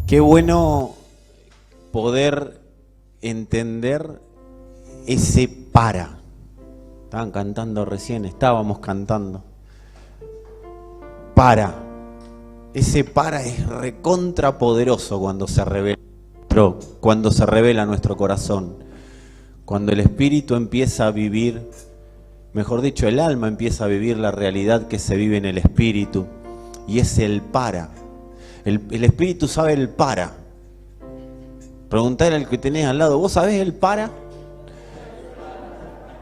Qué bueno poder entender ese para. Estaban cantando recién, estábamos cantando. Para. Ese para es recontrapoderoso cuando se revela nuestro corazón. Cuando el espíritu empieza a vivir, mejor dicho, el alma empieza a vivir la realidad que se vive en el espíritu. Y es el para. El espíritu sabe el para. Preguntale al que tenés al lado, ¿vos sabés el para?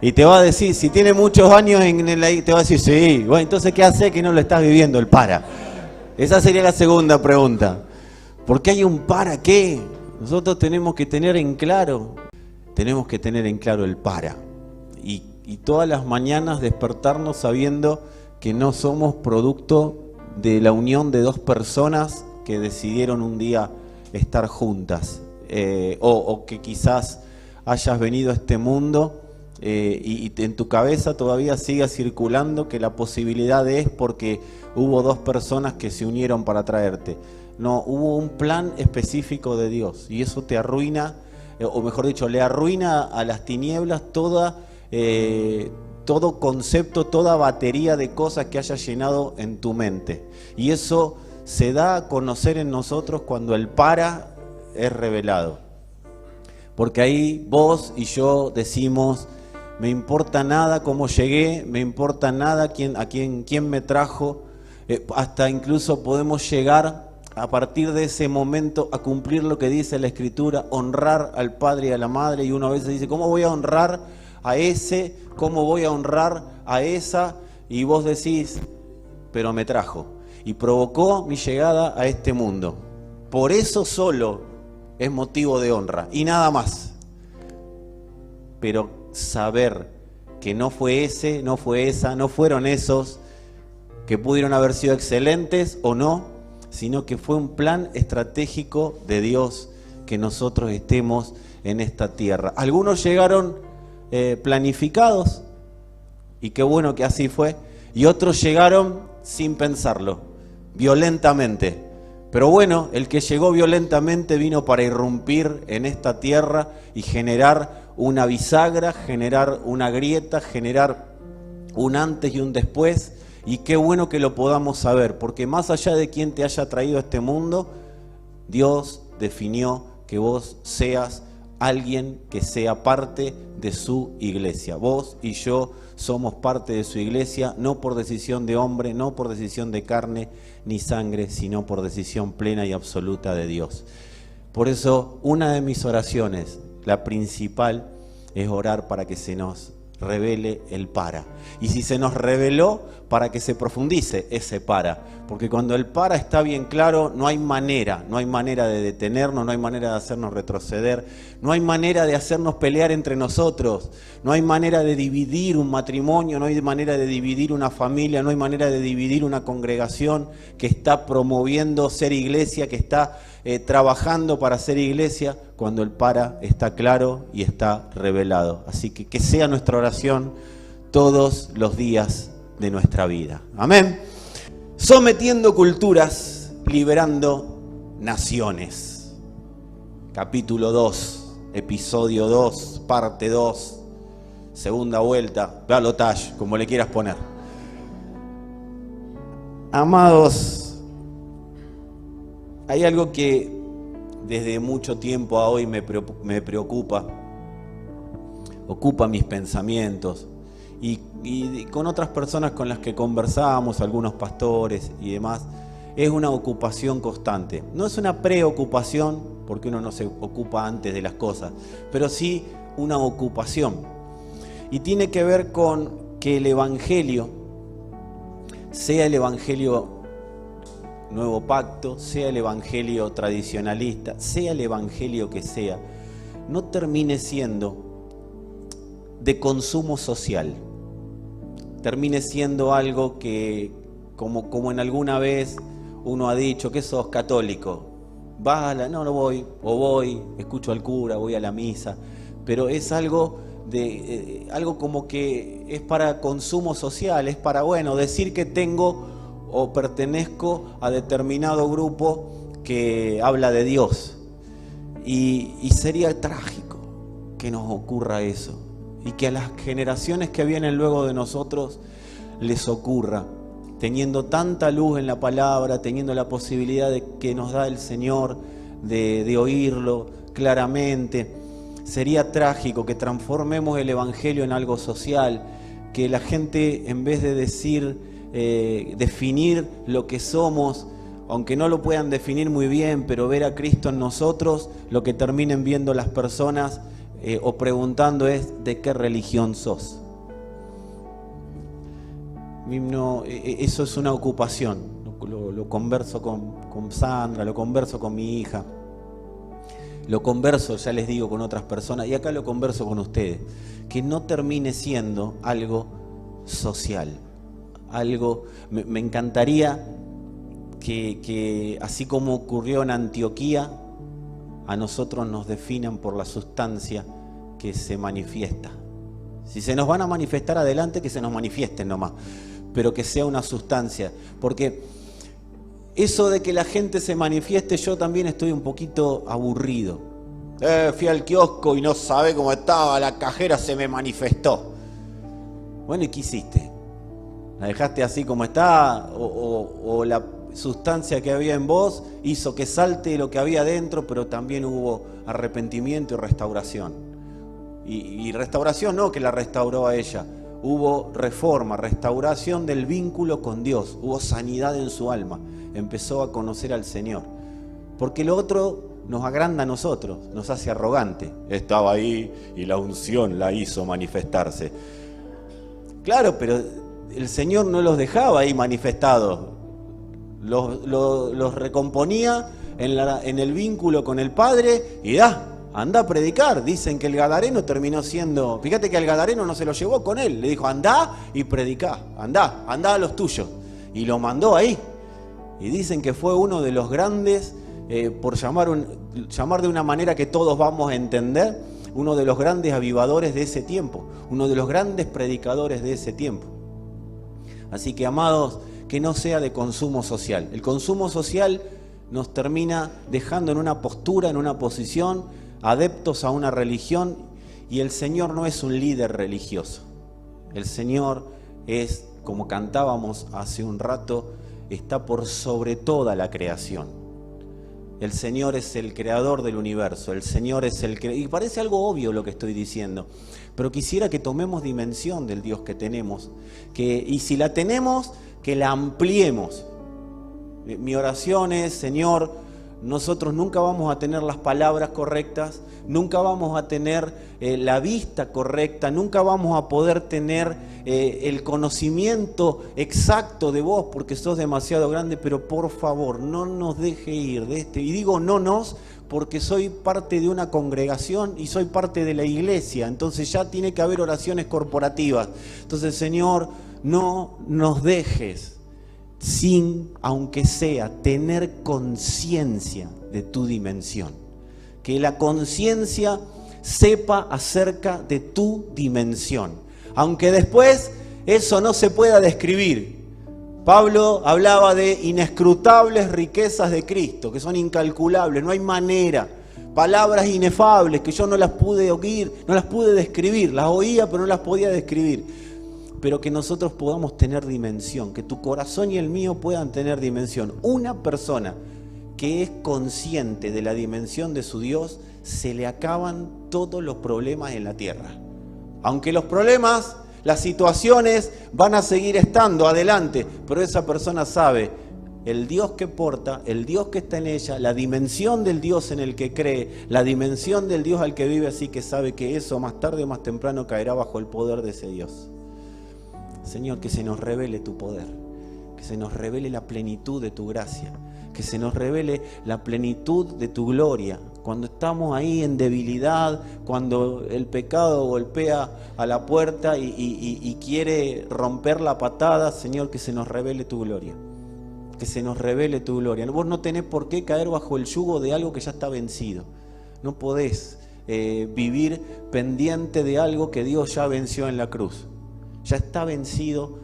Y te va a decir, si tiene muchos años te va a decir, sí. Bueno, entonces, ¿qué hace que no lo estás viviendo, el para? Esa sería la segunda pregunta. ¿Por qué hay un para qué? Nosotros tenemos que tener en claro el para. Y todas las mañanas despertarnos sabiendo que no somos producto de la unión de dos personas que decidieron un día estar juntas. O que quizás hayas venido a este mundo y en tu cabeza todavía siga circulando que la posibilidad es porque hubo dos personas que se unieron para traerte. No, hubo un plan específico de Dios y eso te arruina, o mejor dicho, le arruina a las tinieblas todo concepto, toda batería de cosas que hayas llenado en tu mente. Y eso se da a conocer en nosotros cuando el para es revelado. Porque ahí vos y yo decimos, me importa nada cómo llegué, me importa nada quién me trajo, hasta incluso podemos llegar a partir de ese momento a cumplir lo que dice la Escritura, honrar al padre y a la madre, y uno a veces dice, ¿cómo voy a honrar a ese? ¿Cómo voy a honrar a esa? Y vos decís, pero me trajo y provocó mi llegada a este mundo. Por eso solo es motivo de honra y nada más. Pero saber que no fue ese, no fue esa, no fueron esos, que pudieron haber sido excelentes o no, sino que fue un plan estratégico de Dios que nosotros estemos en esta tierra. Algunos llegaron planificados, y qué bueno que así fue, y otros llegaron sin pensarlo, violentamente. Pero bueno, el que llegó violentamente vino para irrumpir en esta tierra y generar una bisagra, generar una grieta, generar un antes y un después. Y qué bueno que lo podamos saber, porque más allá de quién te haya traído a este mundo, Dios definió que vos seas alguien que sea parte de su iglesia. Vos y yo somos parte de su iglesia, no por decisión de hombre, no por decisión de carne ni sangre, sino por decisión plena y absoluta de Dios. Por eso, una de mis oraciones, la principal, es orar para que se nos revele el para. Y si se nos reveló, para que se profundice ese para. Porque cuando el para está bien claro, no hay manera de detenernos, no hay manera de hacernos retroceder, no hay manera de hacernos pelear entre nosotros, no hay manera de dividir un matrimonio, no hay manera de dividir una familia, no hay manera de dividir una congregación que está promoviendo ser iglesia, que está trabajando para ser iglesia, cuando el para está claro y está revelado. Así que sea nuestra oración todos los días de nuestra vida. Amén. Sometiendo culturas, liberando naciones. Capítulo 2, episodio 2, parte 2, segunda vuelta, balotage, como le quieras poner. Amados, hay algo que desde mucho tiempo a hoy me preocupa, ocupa mis pensamientos, y con otras personas con las que conversamos, algunos pastores y demás, es una ocupación constante. No es una preocupación, porque uno no se ocupa antes de las cosas, pero sí una ocupación. Y tiene que ver con que el Evangelio, sea el Evangelio Nuevo Pacto, sea el Evangelio tradicionalista, sea el Evangelio que sea, no termine siendo de consumo social, termine siendo algo que, como en alguna vez uno ha dicho, que sos católico, vas a no voy, o voy, escucho al cura, voy a la misa, pero es algo de algo como que es para consumo social, es para, bueno, decir que tengo o pertenezco a determinado grupo que habla de Dios. Y sería trágico que nos ocurra eso y que a las generaciones que vienen luego de nosotros les ocurra, teniendo tanta luz en la palabra, teniendo la posibilidad de que nos da el Señor de oírlo claramente. Sería trágico que transformemos el Evangelio en algo social, que la gente, en vez de decir, definir lo que somos, aunque no lo puedan definir muy bien, pero ver a Cristo en nosotros, lo que terminen viendo las personas o preguntando es: ¿de qué religión sos? No, eso es una ocupación. Lo converso con Sandra, lo converso con mi hija, lo converso, ya les digo, con otras personas, y acá lo converso con ustedes. Que no termine siendo algo social. Algo, me encantaría que así como ocurrió en Antioquía, a nosotros nos definan por la sustancia que se manifiesta. Si se nos van a manifestar adelante, que se nos manifiesten nomás, pero que sea una sustancia. Porque eso de que la gente se manifieste, yo también estoy un poquito aburrido. Fui al kiosco y no sabe cómo estaba, la cajera se me manifestó. Bueno, ¿y qué hiciste? ¿La dejaste así como está? ¿O la sustancia que había en vos hizo que salte lo que había dentro, pero también hubo arrepentimiento y restauración? Y restauración no que la restauró a ella, hubo reforma, restauración del vínculo con Dios, hubo sanidad en su alma, empezó a conocer al Señor. Porque lo otro nos agranda a nosotros, nos hace arrogante. Estaba ahí y la unción la hizo manifestarse. Claro, pero el Señor no los dejaba ahí manifestados, los recomponía en el vínculo con el Padre y anda a predicar. Dicen que el gadareno terminó siendo, fíjate que al gadareno no se lo llevó con él, le dijo: andá y predicá, andá a los tuyos, y lo mandó ahí. Y dicen que fue uno de los grandes, por llamar de una manera que todos vamos a entender, uno de los grandes avivadores de ese tiempo, uno de los grandes predicadores de ese tiempo. Así que, amados, que no sea de consumo social. El consumo social nos termina dejando en una postura, en una posición, adeptos a una religión, y el Señor no es un líder religioso. El Señor es, como cantábamos hace un rato, está por sobre toda la creación. El Señor es el creador del universo, el Señor es el creador. Y parece algo obvio lo que estoy diciendo, pero quisiera que tomemos dimensión del Dios que tenemos, y si la tenemos, que la ampliemos. Mi oración es: Señor, nosotros nunca vamos a tener las palabras correctas, nunca vamos a tener la vista correcta, nunca vamos a poder tener el conocimiento exacto de vos, porque sos demasiado grande, pero por favor, no nos deje ir de y digo no nos, porque soy parte de una congregación y soy parte de la iglesia, entonces ya tiene que haber oraciones corporativas. Entonces, Señor, no nos dejes sin, aunque sea, tener conciencia de tu dimensión. Que la conciencia sepa acerca de tu dimensión. Aunque después eso no se pueda describir. Pablo hablaba de inescrutables riquezas de Cristo, que son incalculables, no hay manera. Palabras inefables que yo no las pude oír, no las pude describir. Las oía, pero no las podía describir. Pero que nosotros podamos tener dimensión, que tu corazón y el mío puedan tener dimensión. Una persona que es consciente de la dimensión de su Dios, se le acaban todos los problemas en la tierra. Aunque los problemas, las situaciones van a seguir estando adelante, pero esa persona sabe el Dios que porta, el Dios que está en ella, la dimensión del Dios en el que cree, la dimensión del Dios al que vive, así que sabe que eso más tarde o más temprano caerá bajo el poder de ese Dios. Señor, que se nos revele tu poder, que se nos revele la plenitud de tu gracia, que se nos revele la plenitud de tu gloria. Cuando estamos ahí en debilidad, cuando el pecado golpea a la puerta y quiere romper la patada, Señor, que se nos revele tu gloria, que se nos revele tu gloria. Vos no tenés por qué caer bajo el yugo de algo que ya está vencido. No podés vivir pendiente de algo que Dios ya venció en la cruz. Ya está vencido,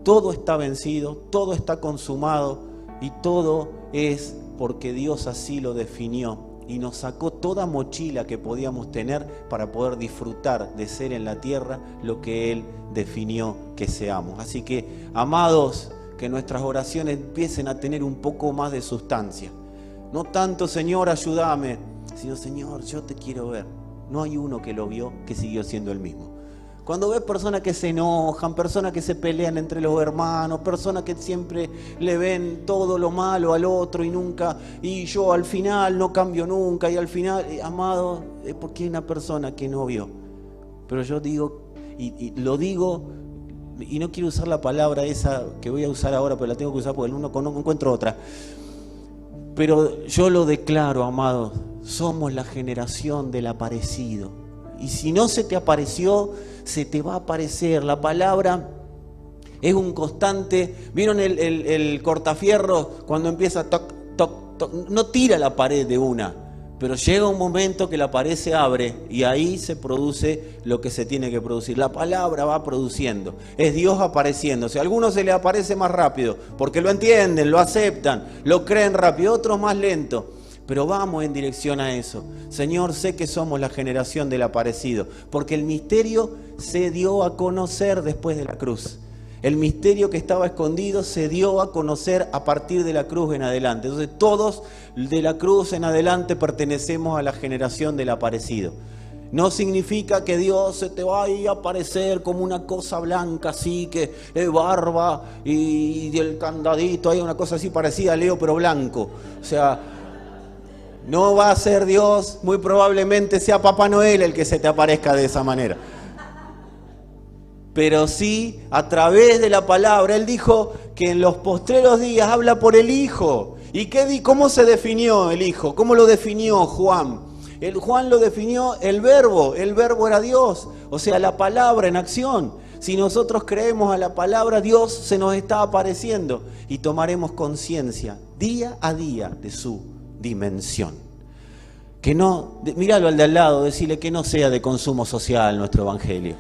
todo está consumado y todo es porque Dios así lo definió y nos sacó toda mochila que podíamos tener para poder disfrutar de ser en la tierra lo que Él definió que seamos. Así que, amados, que nuestras oraciones empiecen a tener un poco más de sustancia. No tanto, Señor, ayúdame, sino, Señor, yo te quiero ver. No hay uno que lo vio que siguió siendo el mismo. Cuando ves personas que se enojan, personas que se pelean entre los hermanos, personas que siempre le ven todo lo malo al otro y yo al final no cambio nunca, y al final, amado, es porque hay una persona que no vio. Pero yo digo, y lo digo, y no quiero usar la palabra esa que voy a usar ahora, pero la tengo que usar porque no encuentro otra. Pero yo lo declaro, amado, somos la generación del aparecido. Y si no se te apareció, se te va a aparecer. La palabra es un constante. ¿Vieron el cortafierro cuando empieza toc, toc, toc? No tira la pared de una, pero llega un momento que la pared se abre y ahí se produce lo que se tiene que producir. La palabra va produciendo, es Dios apareciendo. Si a algunos se les aparece más rápido, porque lo entienden, lo aceptan, lo creen rápido, otros más lento. Pero vamos en dirección a eso. Señor, sé que somos la generación del aparecido, porque el misterio se dio a conocer después de la cruz. El misterio que estaba escondido se dio a conocer a partir de la cruz en adelante. Entonces todos de la cruz en adelante pertenecemos a la generación del aparecido. No significa que Dios se te vaya a aparecer como una cosa blanca así, que es barba y el candadito, hay una cosa así parecida a Leo pero blanco. O sea, no va a ser Dios, muy probablemente sea Papá Noel el que se te aparezca de esa manera. Pero sí, a través de la palabra, Él dijo que en los postreros días habla por el Hijo. ¿Y cómo se definió el Hijo? ¿Cómo lo definió Juan? Juan lo definió el verbo era Dios, o sea, la palabra en acción. Si nosotros creemos a la palabra, Dios se nos está apareciendo y tomaremos conciencia día a día de su dimensión. Que no, míralo al de al lado, decirle que no sea de consumo social nuestro evangelio.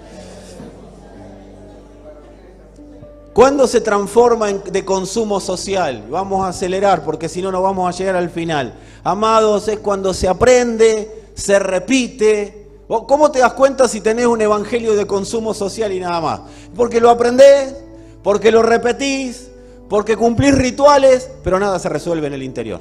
¿Cuándo se transforma de consumo social? Vamos a acelerar porque si no, no vamos a llegar al final. Amados, es cuando se aprende, se repite. ¿Cómo te das cuenta si tenés un evangelio de consumo social y nada más? Porque lo aprendés, porque lo repetís, porque cumplís rituales, pero nada se resuelve en el interior.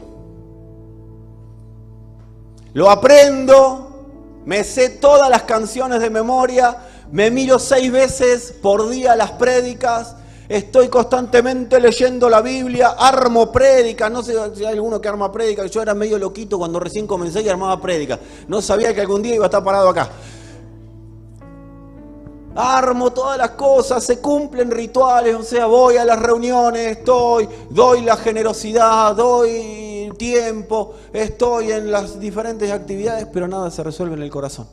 Lo aprendo, me sé todas las canciones de memoria, me miro 6 veces por día las prédicas, estoy constantemente leyendo la Biblia, armo prédicas, no sé si hay alguno que arma prédicas, yo era medio loquito cuando recién comencé y armaba prédicas, no sabía que algún día iba a estar parado acá. Armo todas las cosas, se cumplen rituales, o sea, voy a las reuniones, doy la generosidad, doy tiempo, estoy en las diferentes actividades, pero nada se resuelve en el corazón.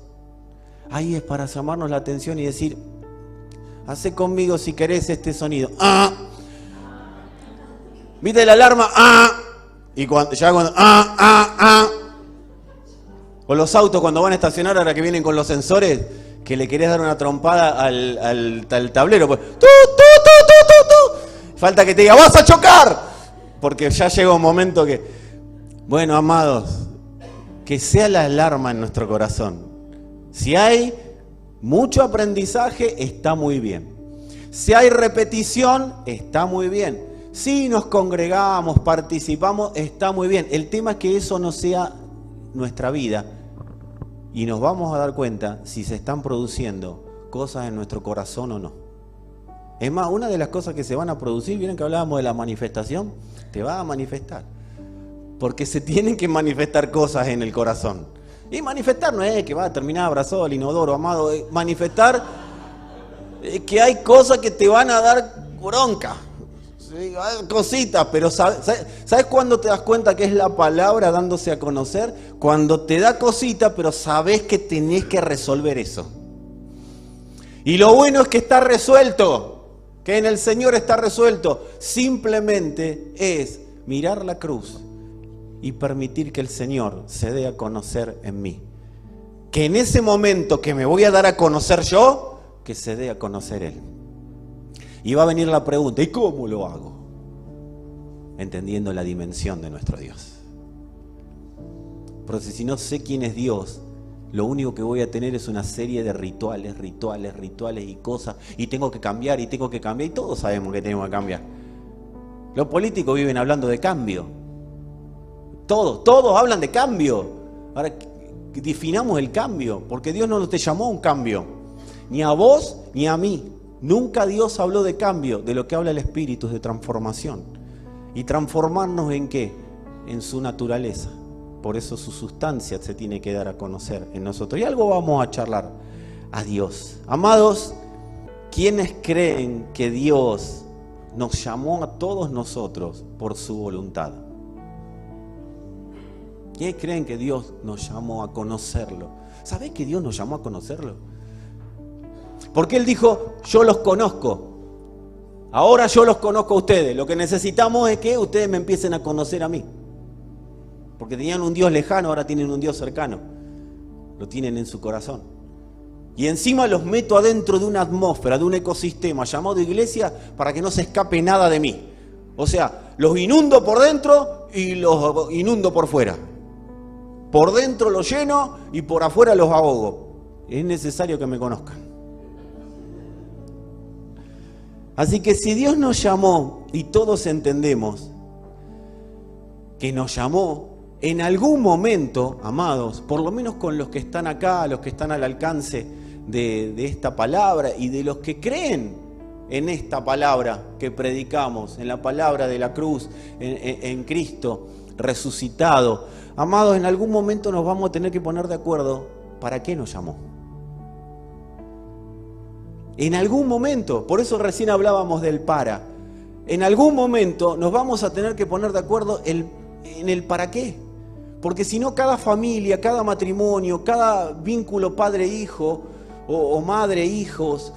Ahí es para llamarnos la atención y decir, hacé conmigo si querés este sonido. ¡Ah! ¿Viste la alarma? ¡Ah! Y cuando o los autos cuando van a estacionar, ahora que vienen con los sensores, que le querés dar una trompada al tablero, pues falta que te diga, ¡vas a chocar! Porque ya llega un momento que, bueno, amados, que sea la alarma en nuestro corazón. Si hay mucho aprendizaje, está muy bien. Si hay repetición, está muy bien. Si nos congregamos, participamos, está muy bien. El tema es que eso no sea nuestra vida. Y nos vamos a dar cuenta si se están produciendo cosas en nuestro corazón o no. Es más, una de las cosas que se van a producir, ¿vieron que hablábamos de la manifestación? Te va a manifestar. Porque se tienen que manifestar cosas en el corazón. Y manifestar no es que va a terminar abrazado al inodoro, amado. Manifestar es que hay cosas que te van a dar bronca. Sí, cositas, pero ¿sabes cuándo te das cuenta que es la palabra dándose a conocer? Cuando te da cositas, pero sabes que tenés que resolver eso. Y lo bueno es que está resuelto, que en el Señor está resuelto. Simplemente es mirar la cruz y permitir que el Señor se dé a conocer en mí. que en ese momento que me voy a dar a conocer yo, que se dé a conocer Él. Y va a venir la pregunta, ¿y cómo lo hago? Entendiendo la dimensión de nuestro Dios. Porque si no sé quién es Dios, lo único que voy a tener es una serie de rituales y cosas, y tengo que cambiar, y todos sabemos que tenemos que cambiar. Los políticos viven hablando de cambio. Todos hablan de cambio. Ahora, definamos el cambio, porque Dios no te llamó a un cambio, ni a vos ni a mí. Nunca Dios habló de cambio. De lo que habla el Espíritu es de transformación. ¿Y transformarnos en qué? En su naturaleza. Por eso su sustancia se tiene que dar a conocer en nosotros. Y algo vamos a charlar. A Dios. Amados, ¿quiénes creen que Dios nos llamó a todos nosotros por su voluntad? ¿Quiénes creen que Dios nos llamó a conocerlo? ¿Sabés que Dios nos llamó a conocerlo? Porque Él dijo, yo los conozco. Ahora yo los conozco a ustedes. Lo que necesitamos es que ustedes me empiecen a conocer a mí. Porque tenían un Dios lejano, ahora tienen un Dios cercano. Lo tienen en su corazón. Y encima los meto adentro de una atmósfera, de un ecosistema llamado iglesia, para que no se escape nada de mí. O sea, los inundo por dentro y los inundo por fuera. Por dentro los lleno y por afuera los ahogo. Es necesario que me conozcan. Así que si Dios nos llamó, y todos entendemos que nos llamó, en algún momento, amados, por lo menos con los que están acá, los que están al alcance de esta palabra y de los que creen en esta palabra que predicamos, en la palabra de la cruz, en Cristo resucitado, amados, en algún momento nos vamos a tener que poner de acuerdo para qué nos llamó. En algún momento, por eso recién hablábamos del para. En algún momento nos vamos a tener que poner de acuerdo en el para qué. Porque si no, cada familia, cada matrimonio, cada vínculo padre-hijo o madre-hijos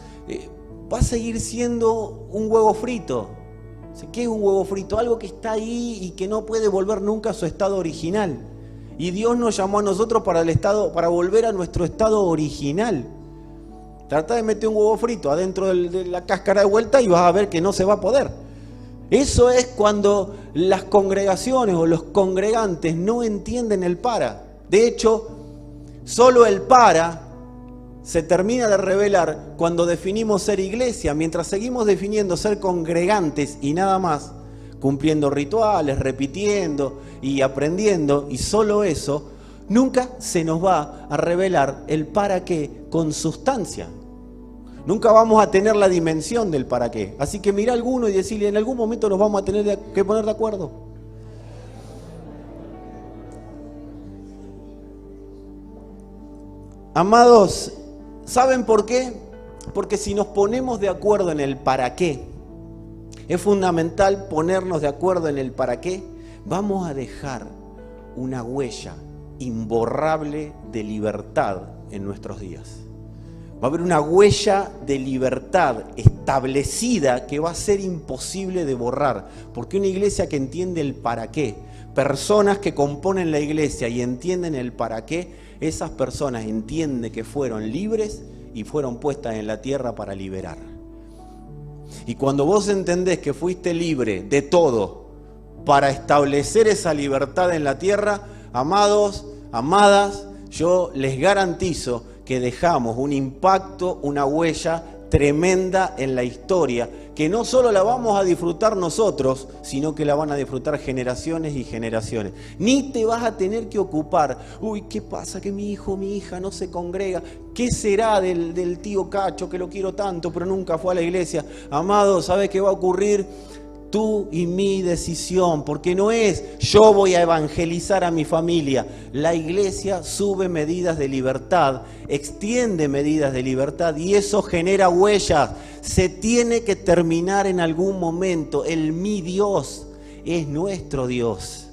va a seguir siendo un huevo frito. ¿Qué es un huevo frito? Algo que está ahí y que no puede volver nunca a su estado original. Y Dios nos llamó a nosotros para volver a nuestro estado original. Trata de meter un huevo frito adentro de la cáscara de vuelta y vas a ver que no se va a poder. Eso es cuando las congregaciones o los congregantes no entienden el para. De hecho, solo el para se termina de revelar cuando definimos ser iglesia. Mientras seguimos definiendo ser congregantes y nada más, cumpliendo rituales, repitiendo y aprendiendo, y solo eso, nunca se nos va a revelar el para qué con sustancia. Nunca vamos a tener la dimensión del para qué. Así que mira a alguno y decirle, en algún momento nos vamos a tener que poner de acuerdo. Amados, ¿saben por qué? Porque si nos ponemos de acuerdo en el para qué, es fundamental ponernos de acuerdo en el para qué, vamos a dejar una huella imborrable de libertad en nuestros días. Va a haber una huella de libertad establecida que va a ser imposible de borrar. Porque una iglesia que entiende el para qué, personas que componen la iglesia y entienden el para qué, esas personas entienden que fueron libres y fueron puestas en la tierra para liberar. Y cuando vos entendés que fuiste libre de todo para establecer esa libertad en la tierra, amados, amadas, yo les garantizo que dejamos un impacto, una huella tremenda en la historia, que no solo la vamos a disfrutar nosotros, sino que la van a disfrutar generaciones y generaciones. Ni te vas a tener que ocupar, ¿qué pasa que mi hijo, mi hija no se congrega? ¿Qué será del tío Cacho que lo quiero tanto pero nunca fue a la iglesia? Amado, ¿sabes qué va a ocurrir? Tú y mi decisión, porque no es yo voy a evangelizar a mi familia. La iglesia sube medidas de libertad, extiende medidas de libertad y eso genera huellas. Se tiene que terminar en algún momento. El mi Dios es nuestro Dios.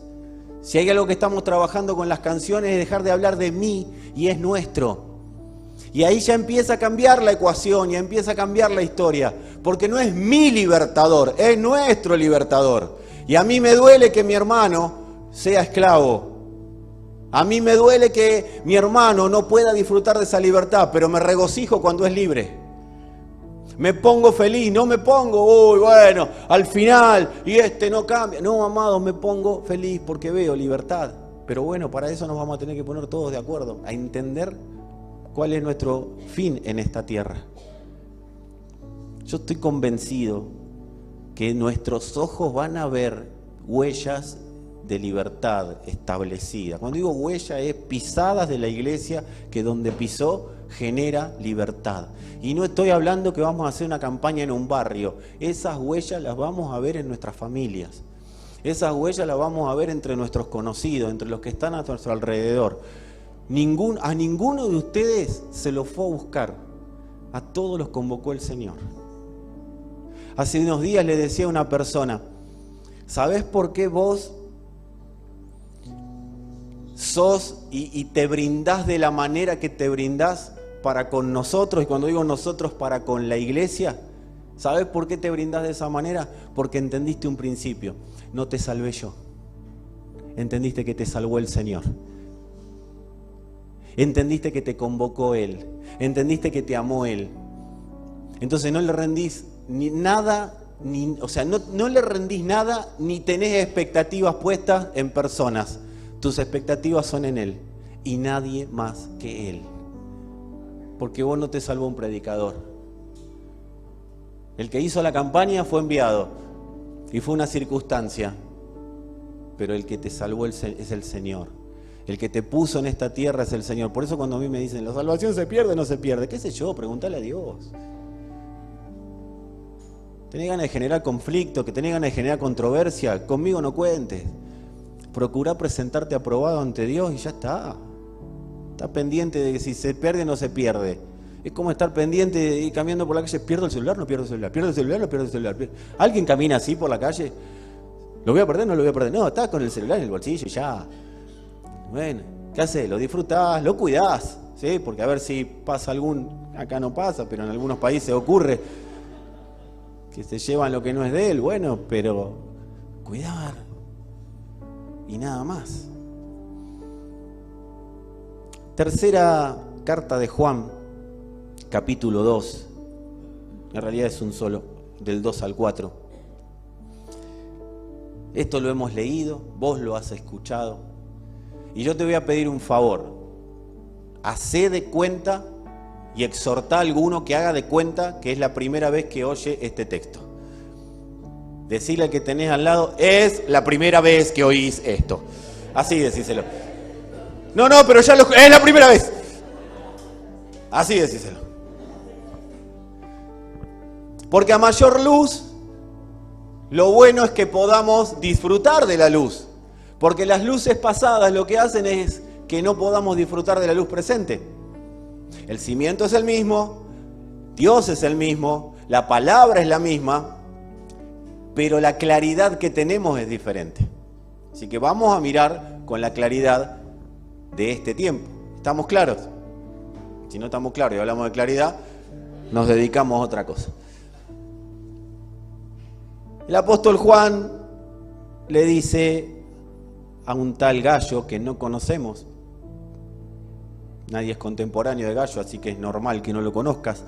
Si hay algo que estamos trabajando con las canciones es dejar de hablar de mí y es nuestro. Y ahí ya empieza a cambiar la ecuación, ya empieza a cambiar la historia, porque no es mi libertador, es nuestro libertador. Y a mí me duele que mi hermano sea esclavo. A mí me duele que mi hermano no pueda disfrutar de esa libertad, pero me regocijo cuando es libre. Me pongo feliz, no me pongo, uy, bueno, al final, y no cambia. No, amados, me pongo feliz porque veo libertad. Pero bueno, para eso nos vamos a tener que poner todos de acuerdo, a entender cuál es nuestro fin en esta tierra. Yo estoy convencido que nuestros ojos van a ver huellas de libertad establecida. Cuando digo huella es pisadas de la iglesia que donde pisó genera libertad. Y no estoy hablando que vamos a hacer una campaña en un barrio. Esas huellas las vamos a ver en nuestras familias. Esas huellas las vamos a ver entre nuestros conocidos, entre los que están a nuestro alrededor. A ninguno de ustedes se lo fue a buscar. A todos los convocó el Señor. Hace unos días le decía a una persona, ¿sabés por qué vos sos y te brindás de la manera que te brindás para con nosotros? Y cuando digo nosotros, para con la iglesia. ¿Sabés por qué te brindás de esa manera? Porque entendiste un principio. No te salvé yo. Entendiste que te salvó el Señor. Entendiste que te convocó Él. Entendiste que te amó Él. Entonces no le rendís nada, no le rendís nada ni tenés expectativas puestas en personas. Tus expectativas son en Él y nadie más que Él. Porque vos no te salvó un predicador. El que hizo la campaña fue enviado y fue una circunstancia. Pero el que te salvó es el Señor. El que te puso en esta tierra es el Señor. Por eso cuando a mí me dicen, ¿la salvación se pierde o no se pierde? ¿Qué sé yo? Pregúntale a Dios. ¿Tenés ganas de generar conflicto? ¿Que tenés ganas de generar controversia? Conmigo no cuentes. Procurá presentarte aprobado ante Dios y ya está. Está pendiente de que si se pierde o no se pierde. Es como estar pendiente de ir caminando por la calle. ¿Pierdo el celular? No pierdo el celular. ¿Pierdo el celular? No pierdo el celular. ¿Alguien camina así por la calle? ¿Lo voy a perder? No lo voy a perder. No, está con el celular en el bolsillo y ya. Bueno, ¿qué haces? Lo disfrutás, lo cuidás, ¿sí? Porque a ver si pasa acá no pasa, pero en algunos países ocurre que se llevan lo que no es de él. Bueno, pero cuidar y nada más. Tercera carta de Juan, capítulo 2. En realidad es un solo, del 2 al 4. Esto lo hemos leído, vos lo has escuchado. Y yo te voy a pedir un favor. Hacé de cuenta y exhortá a alguno que haga de cuenta que es la primera vez que oye este texto. Decile al que tenés al lado, es la primera vez que oís esto. Así decíselo. No, pero ya es la primera vez. Así decíselo. Porque a mayor luz, lo bueno es que podamos disfrutar de la luz. Porque las luces pasadas lo que hacen es que no podamos disfrutar de la luz presente. El cimiento es el mismo, Dios es el mismo, la palabra es la misma, pero la claridad que tenemos es diferente. Así que vamos a mirar con la claridad de este tiempo. ¿Estamos claros? Si no estamos claros y hablamos de claridad, nos dedicamos a otra cosa. El apóstol Juan le dice a un tal Gallo que no conocemos. Nadie es contemporáneo de Gallo, así que es normal que no lo conozcas.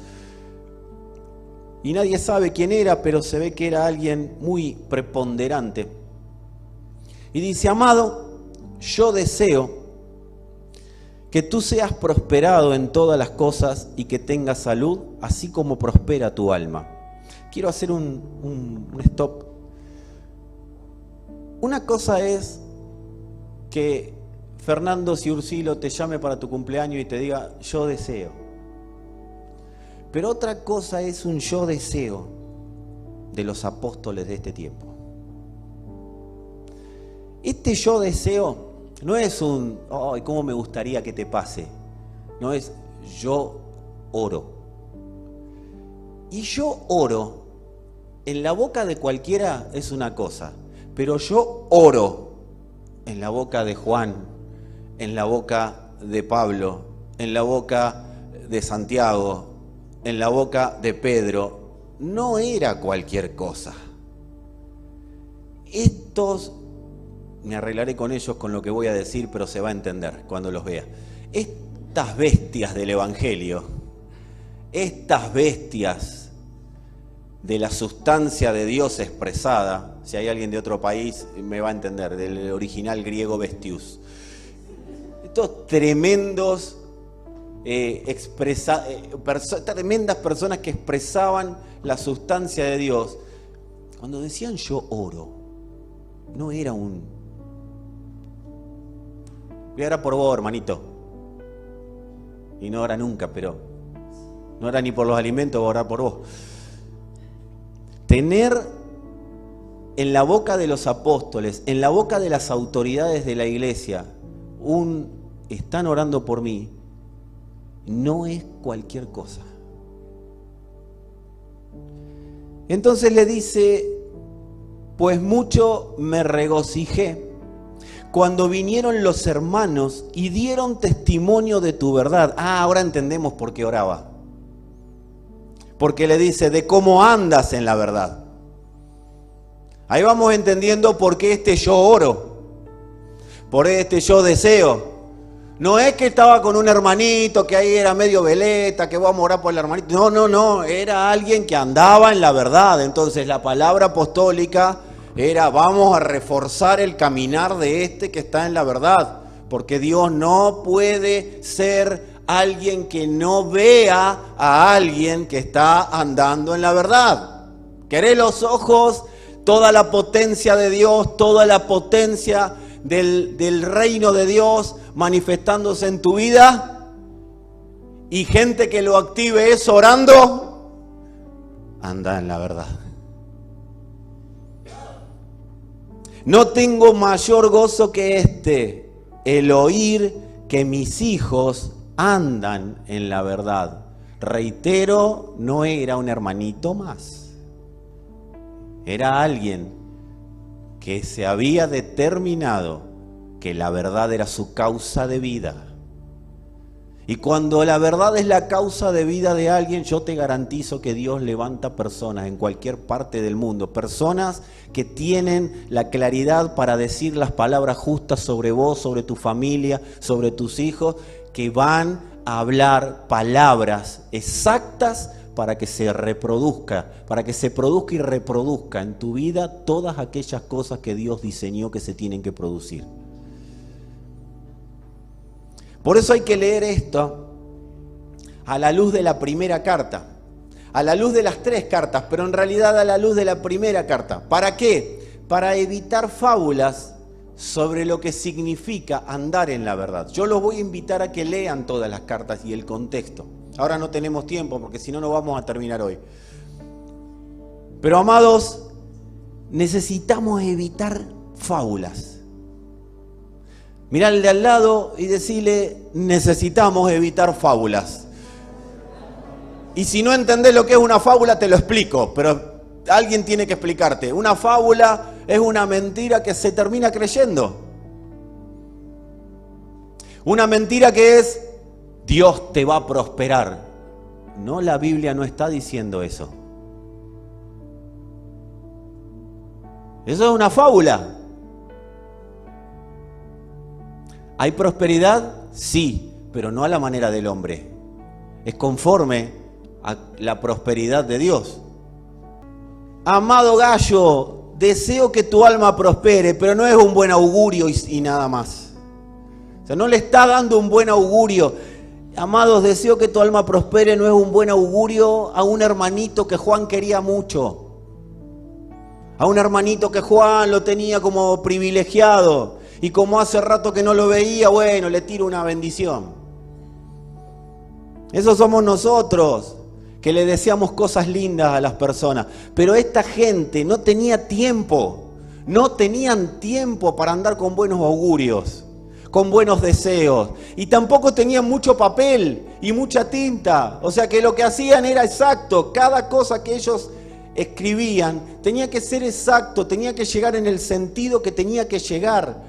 Y nadie sabe quién era, pero se ve que era alguien muy preponderante. Y dice, amado, yo deseo que tú seas prosperado en todas las cosas y que tengas salud, así como prospera tu alma. Quiero hacer un stop. Una cosa es que Fernando Ciurcilo te llame para tu cumpleaños y te diga, yo deseo. Pero otra cosa es un yo deseo de los apóstoles de este tiempo. Este yo deseo no es un, ay, cómo me gustaría que te pase. No es, yo oro. Y yo oro, en la boca de cualquiera es una cosa, pero yo oro en la boca de Juan, en la boca de Pablo, en la boca de Santiago, en la boca de Pedro, no era cualquier cosa. Estos me arreglaré con ellos con lo que voy a decir, pero se va a entender cuando los vea. Estas bestias del Evangelio, estas bestias de la sustancia de Dios expresada, si hay alguien de otro país me va a entender, del original griego bestius. Estos tremendos, tremendas personas que expresaban la sustancia de Dios, cuando decían yo oro, no era un... Voy a orar por vos, hermanito. Y no ora nunca, pero no ora ni por los alimentos, voy a orar por vos. Tener en la boca de los apóstoles, en la boca de las autoridades de la iglesia, están orando por mí, no es cualquier cosa. Entonces le dice, pues mucho me regocijé cuando vinieron los hermanos y dieron testimonio de tu verdad. Ahora entendemos por qué oraba. Porque le dice, de cómo andas en la verdad. Ahí vamos entendiendo por qué yo oro, por yo deseo. No es que estaba con un hermanito que ahí era medio veleta, que vamos a orar por el hermanito. No, era alguien que andaba en la verdad. Entonces la palabra apostólica era, vamos a reforzar el caminar de que está en la verdad. Porque Dios no puede ser alguien que no vea a alguien que está andando en la verdad. ¿Querés los ojos? Toda la potencia de Dios, toda la potencia del reino de Dios manifestándose en tu vida, y gente que lo active eso orando, anda en la verdad. No tengo mayor gozo que el oír que mis hijos andan en la verdad. Reitero, no era un hermanito más. Era alguien que se había determinado que la verdad era su causa de vida. Y cuando la verdad es la causa de vida de alguien, yo te garantizo que Dios levanta personas en cualquier parte del mundo, personas que tienen la claridad para decir las palabras justas sobre vos, sobre tu familia, sobre tus hijos, que van a hablar palabras exactas para que se reproduzca, para que se produzca y reproduzca en tu vida todas aquellas cosas que Dios diseñó que se tienen que producir. Por eso hay que leer esto a la luz de la primera carta, a la luz de las 3 cartas, pero en realidad a la luz de la primera carta. ¿Para qué? Para evitar fábulas sobre lo que significa andar en la verdad. Yo los voy a invitar a que lean todas las cartas y el contexto. Ahora no tenemos tiempo porque si no, no vamos a terminar hoy. Pero amados, necesitamos evitar fábulas. Mirá al de al lado y decirle, necesitamos evitar fábulas. Y si no entendés lo que es una fábula, te lo explico, pero alguien tiene que explicarte. Una fábula es una mentira que se termina creyendo. Una mentira que es, Dios te va a prosperar. No, la Biblia no está diciendo eso. Eso es una fábula. ¿Hay prosperidad? Sí, pero no a la manera del hombre. Es conforme a la prosperidad de Dios. Amado gallo, deseo que tu alma prospere, pero no es un buen augurio y nada más. O sea, no le está dando un buen augurio. Amados, deseo que tu alma prospere no es un buen augurio a un hermanito que Juan quería mucho. A un hermanito que Juan lo tenía como privilegiado. Y como hace rato que no lo veía, bueno, le tiro una bendición. Esos somos nosotros, que le deseamos cosas lindas a las personas. Pero esta gente no tenía tiempo. No tenían tiempo para andar con buenos augurios, con buenos deseos, y tampoco tenían mucho papel y mucha tinta, o sea que lo que hacían era exacto, cada cosa que ellos escribían tenía que ser exacto, tenía que llegar en el sentido que tenía que llegar.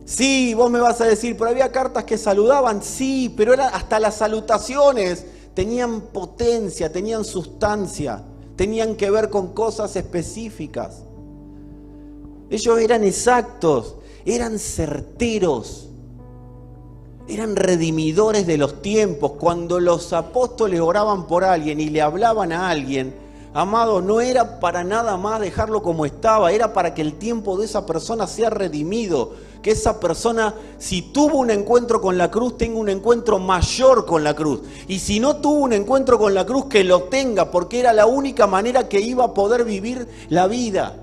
Sí, vos me vas a decir, pero había cartas que saludaban, sí, pero hasta las salutaciones tenían potencia, tenían sustancia, tenían que ver con cosas específicas. Ellos eran exactos, eran certeros, eran redimidores de los tiempos. Cuando los apóstoles oraban por alguien y le hablaban a alguien, amado, no era para nada más dejarlo como estaba, era para que el tiempo de esa persona sea redimido, que esa persona, si tuvo un encuentro con la cruz, tenga un encuentro mayor con la cruz. Y si no tuvo un encuentro con la cruz, que lo tenga, porque era la única manera que iba a poder vivir la vida.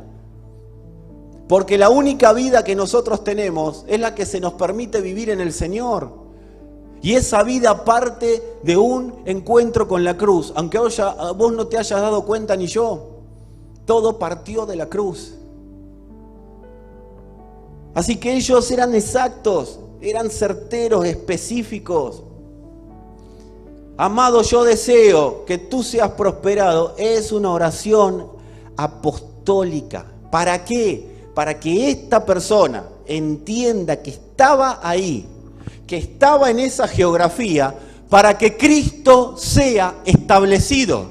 Porque la única vida que nosotros tenemos es la que se nos permite vivir en el Señor. Y esa vida parte de un encuentro con la cruz. Aunque vos no te hayas dado cuenta ni yo, todo partió de la cruz. Así que ellos eran exactos, eran certeros, específicos. Amado, yo deseo que tú seas prosperado. Es una oración apostólica. ¿Para qué? Para que esta persona entienda que estaba ahí, que estaba en esa geografía, para que Cristo sea establecido.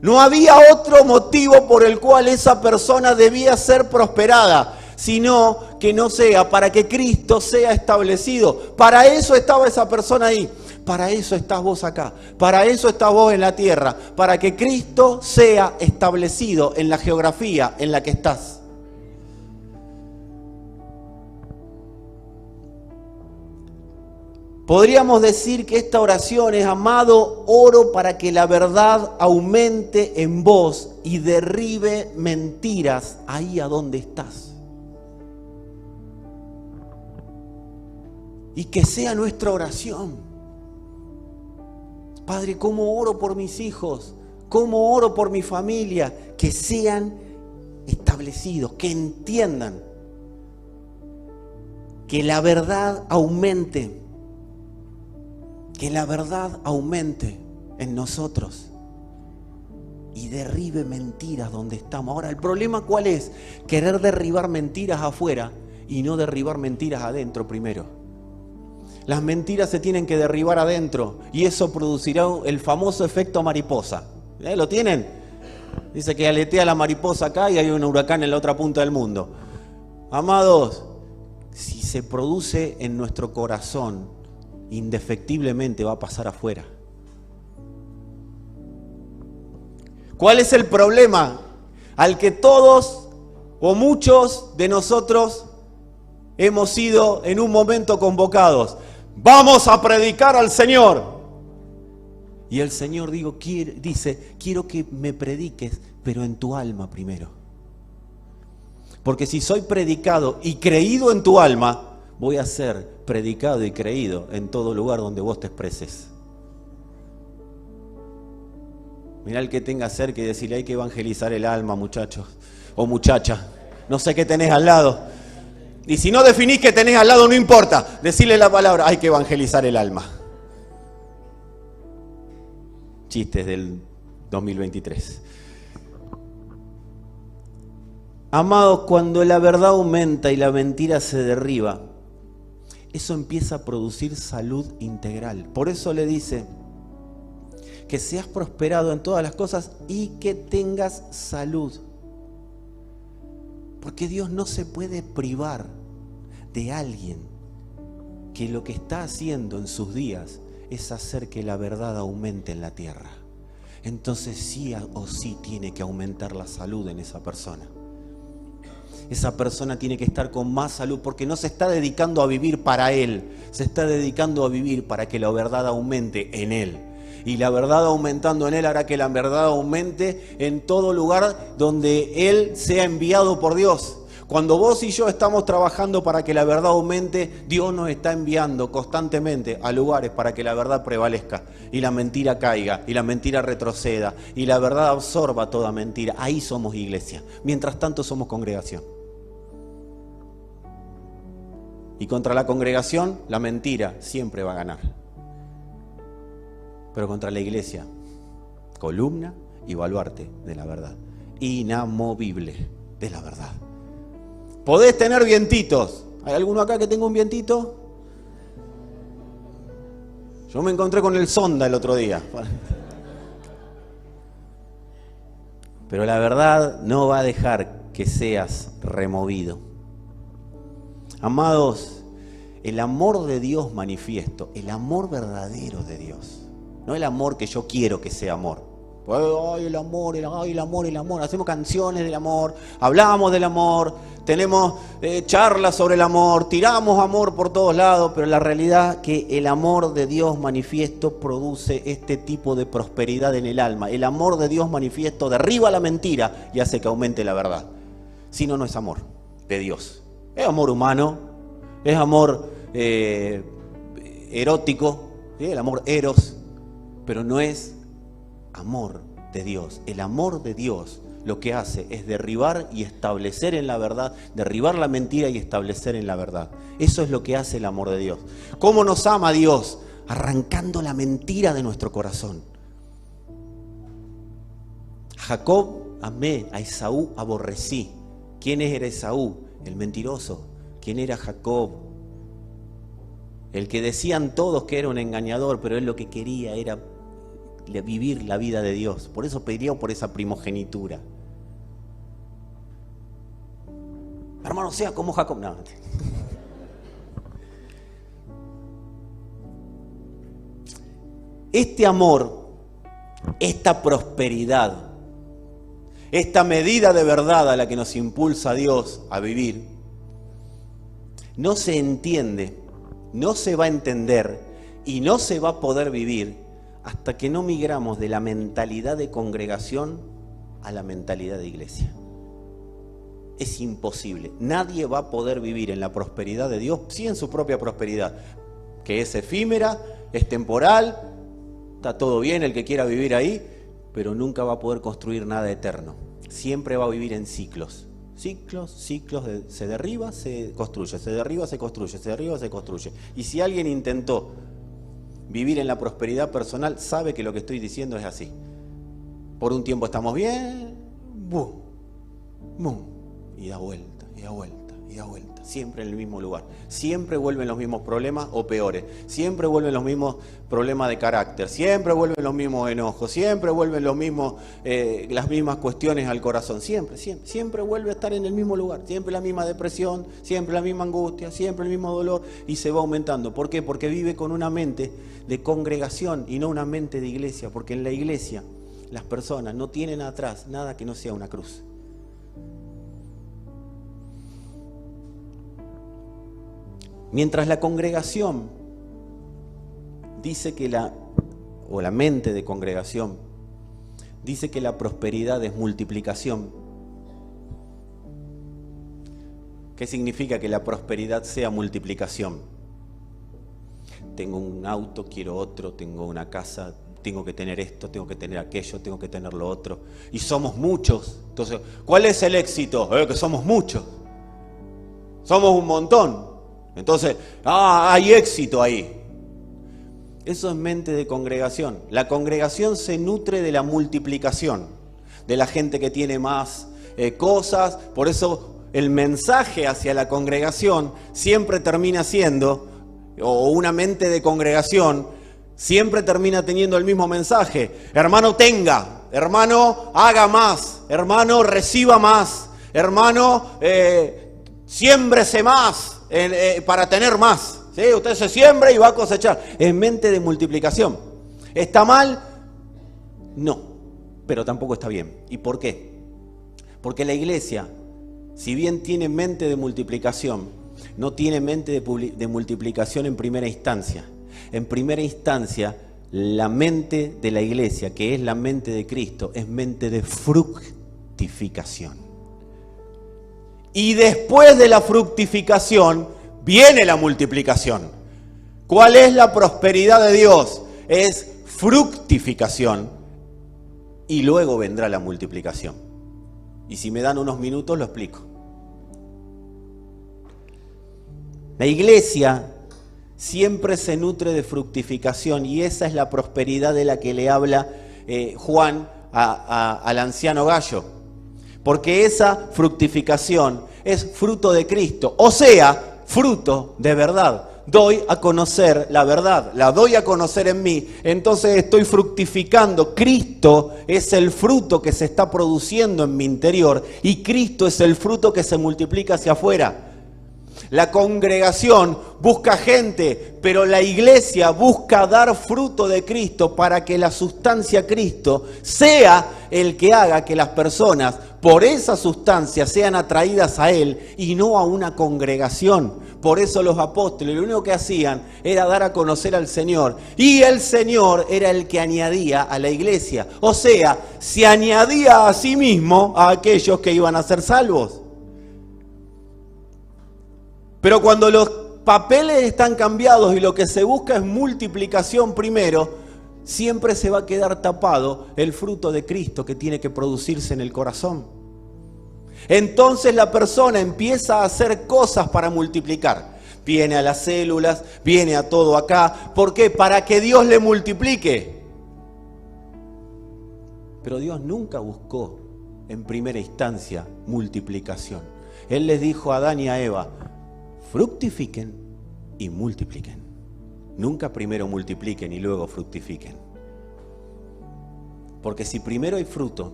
No había otro motivo por el cual esa persona debía ser prosperada, sino que no sea para que Cristo sea establecido. Para eso estaba esa persona ahí. Para eso estás vos acá. Para eso estás vos en la tierra. Para que Cristo sea establecido en la geografía en la que estás. Podríamos decir que esta oración es: amado, oro para que la verdad aumente en vos y derribe mentiras ahí a donde estás. Y que sea nuestra oración. Padre, ¿cómo oro por mis hijos? ¿Cómo oro por mi familia? Que sean establecidos, que entiendan, que la verdad aumente. Que la verdad aumente en nosotros y derribe mentiras donde estamos. Ahora, ¿el problema cuál es? Querer derribar mentiras afuera y no derribar mentiras adentro primero. Las mentiras se tienen que derribar adentro y eso producirá el famoso efecto mariposa. ¿Lo tienen? Dice que aletea la mariposa acá y hay un huracán en la otra punta del mundo. Amados, si se produce en nuestro corazón, indefectiblemente va a pasar afuera. ¿Cuál es el problema? Al que todos o muchos de nosotros hemos sido en un momento convocados. Vamos a predicar al Señor. Y el Señor dice, quiero que me prediques, pero en tu alma primero. Porque si soy predicado y creído en tu alma, voy a ser predicado y creído en todo lugar donde vos te expreses. Mirá el que tenga cerca y decirle: hay que evangelizar el alma, muchachos o muchacha. No sé qué tenés al lado. Y si no definís qué tenés al lado, no importa. Decirle la palabra: hay que evangelizar el alma. Chistes del 2023. Amados, cuando la verdad aumenta y la mentira se derriba, eso empieza a producir salud integral. Por eso le dice que seas prosperado en todas las cosas y que tengas salud. Porque Dios no se puede privar de alguien que lo que está haciendo en sus días es hacer que la verdad aumente en la tierra. Entonces sí o sí tiene que aumentar la salud en esa persona. Esa persona tiene que estar con más salud porque no se está dedicando a vivir para él, se está dedicando a vivir para que la verdad aumente en él. Y la verdad aumentando en él hará que la verdad aumente en todo lugar donde él sea enviado por Dios. Cuando vos y yo estamos trabajando para que la verdad aumente, Dios nos está enviando constantemente a lugares para que la verdad prevalezca y la mentira caiga y la mentira retroceda y la verdad absorba toda mentira. Ahí somos iglesia. Mientras tanto somos congregación. Y contra la congregación, la mentira siempre va a ganar. Pero contra la iglesia, columna y baluarte de la verdad. Inamovible de la verdad. Podés tener vientitos. ¿Hay alguno acá que tenga un vientito? Yo me encontré con el sonda el otro día. Pero la verdad no va a dejar que seas removido. Amados, el amor de Dios manifiesto, el amor verdadero de Dios, no el amor que yo quiero que sea amor. Ay, el amor, el amor, el amor. Hacemos canciones del amor, hablamos del amor, tenemos charlas sobre el amor, tiramos amor por todos lados, pero la realidad es que el amor de Dios manifiesto produce este tipo de prosperidad en el alma. El amor de Dios manifiesto derriba la mentira y hace que aumente la verdad. Si no, no es amor de Dios. Es amor humano, es amor erótico, ¿sí? El amor eros, pero no es amor de Dios. El amor de Dios lo que hace es derribar y establecer en la verdad, derribar la mentira y establecer en la verdad. Eso es lo que hace el amor de Dios. ¿Cómo nos ama Dios? Arrancando la mentira de nuestro corazón. A Jacob amé, a Esaú aborrecí. ¿Quién era Esaú? El mentiroso. ¿Quién era Jacob? El que decían todos que era un engañador, pero él lo que quería era vivir la vida de Dios. Por eso peleó por esa primogenitura. Hermano, sea como Jacob. No. Este amor, esta prosperidad, esta medida de verdad a la que nos impulsa a Dios a vivir, no se entiende, no se va a entender y no se va a poder vivir hasta que no migramos de la mentalidad de congregación a la mentalidad de iglesia. Es imposible. Nadie va a poder vivir en la prosperidad de Dios, sí en su propia prosperidad, que es efímera, es temporal, está todo bien el que quiera vivir ahí, pero nunca va a poder construir nada eterno. Siempre va a vivir en ciclos. Ciclos, se derriba, se construye, se derriba, se construye, se derriba, se construye. Y si alguien intentó vivir en la prosperidad personal, sabe que lo que estoy diciendo es así. Por un tiempo estamos bien, boom, boom, y da vuelta, y da vuelta, y da vuelta. Siempre en el mismo lugar. Siempre vuelven los mismos problemas o peores. Siempre vuelven los mismos problemas de carácter. Siempre vuelven los mismos enojos. Siempre vuelven los mismos, las mismas cuestiones al corazón. Siempre vuelve a estar en el mismo lugar. Siempre la misma depresión, siempre la misma angustia, siempre el mismo dolor y se va aumentando. ¿Por qué? Porque vive con una mente de congregación y no una mente de iglesia. Porque en la iglesia las personas no tienen atrás nada que no sea una cruz. Mientras la congregación dice que la mente de congregación dice que la prosperidad es multiplicación. ¿Qué significa que la prosperidad sea multiplicación? Tengo un auto, quiero otro, tengo una casa, tengo que tener esto, tengo que tener aquello, tengo que tener lo otro. Y somos muchos. Entonces, ¿cuál es el éxito? Que somos muchos. Somos un montón. Entonces, hay éxito ahí. Eso es mente de congregación. La congregación se nutre de la multiplicación, de la gente que tiene más cosas. Por eso el mensaje hacia la congregación siempre termina siendo, o una mente de congregación siempre termina teniendo el mismo mensaje. Hermano, tenga. Hermano, haga más. Hermano, reciba más. Hermano, siémbrese más. Para tener más, ¿sí? Usted se siembra y va a cosechar. Es mente de multiplicación. ¿Está mal? No, pero tampoco está bien. ¿Y por qué? Porque la iglesia, si bien tiene mente de multiplicación, no tiene mente de multiplicación en primera instancia. En primera instancia, la mente de la iglesia, que es la mente de Cristo, es mente de fructificación. Y después de la fructificación viene la multiplicación. ¿Cuál es la prosperidad de Dios? Es fructificación y luego vendrá la multiplicación. Y si me dan unos minutos lo explico. La iglesia siempre se nutre de fructificación y esa es la prosperidad de la que le habla Juan al anciano Gallo. Porque esa fructificación es fruto de Cristo, o sea, fruto de verdad. doy a conocer la verdad, la doy a conocer en mí, entonces estoy fructificando. Cristo es el fruto que se está produciendo en mi interior y Cristo es el fruto que se multiplica hacia afuera. La congregación busca gente, pero la iglesia busca dar fruto de Cristo para que la sustancia Cristo sea el que haga que las personas por esa sustancia sean atraídas a Él y no a una congregación. Por eso los apóstoles lo único que hacían era dar a conocer al Señor y el Señor era el que añadía a la iglesia. O sea, se añadía a sí mismo a aquellos que iban a ser salvos. Pero cuando los papeles están cambiados y lo que se busca es multiplicación primero, siempre se va a quedar tapado el fruto de Cristo que tiene que producirse en el corazón. Entonces la persona empieza a hacer cosas para multiplicar. Viene a las células, viene a todo acá. ¿Por qué? Para que Dios le multiplique. Pero Dios nunca buscó en primera instancia multiplicación. Él les dijo a Adán y a Eva: fructifiquen y multipliquen. Nunca primero multipliquen y luego fructifiquen. Porque si primero hay fruto,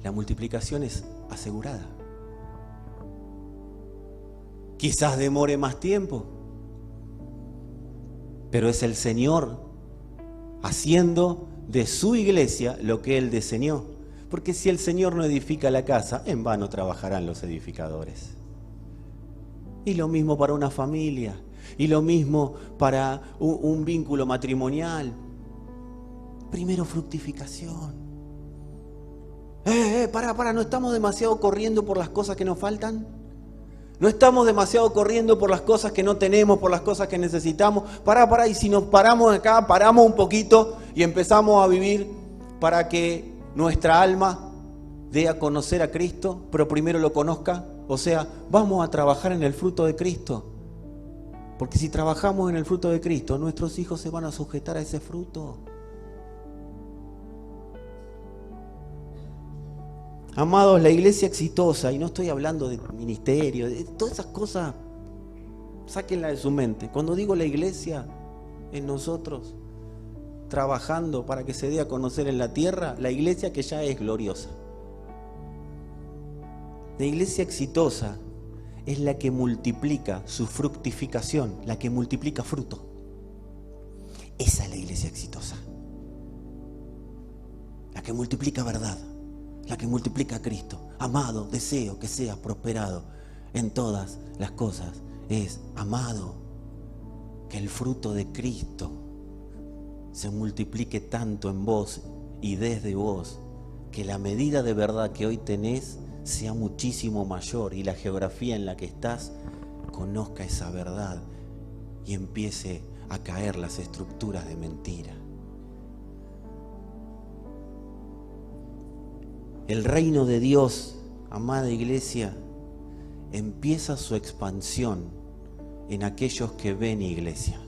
la multiplicación es asegurada. Quizás demore más tiempo, pero es el Señor haciendo de su iglesia lo que Él diseñó. Porque si el Señor no edifica la casa, en vano trabajarán los edificadores. Y lo mismo para una familia, y lo mismo para un vínculo matrimonial. Primero fructificación. Para, ¿no estamos demasiado corriendo por las cosas que nos faltan? ¿No estamos demasiado corriendo por las cosas que no tenemos, por las cosas que necesitamos? Para, y si nos paramos acá, paramos un poquito y empezamos a vivir para que nuestra alma dé a conocer a Cristo, pero primero lo conozca. O sea, vamos a trabajar en el fruto de Cristo. Porque si trabajamos en el fruto de Cristo, nuestros hijos se van a sujetar a ese fruto. Amados, la iglesia exitosa, y no estoy hablando de ministerio, de todas esas cosas, sáquenla de su mente. Cuando digo la iglesia, en nosotros, trabajando para que se dé a conocer en la tierra, la iglesia que ya es gloriosa. La iglesia exitosa es la que multiplica su fructificación, la que multiplica fruto. Esa es la iglesia exitosa. La que multiplica verdad, la que multiplica a Cristo. Amado, deseo que seas prosperado en todas las cosas. Es, amado, que el fruto de Cristo se multiplique tanto en vos y desde vos, que la medida de verdad que hoy tenés sea muchísimo mayor y la geografía en la que estás conozca esa verdad y empiece a caer las estructuras de mentira. El reino de Dios, amada iglesia, empieza su expansión en aquellos que ven iglesia.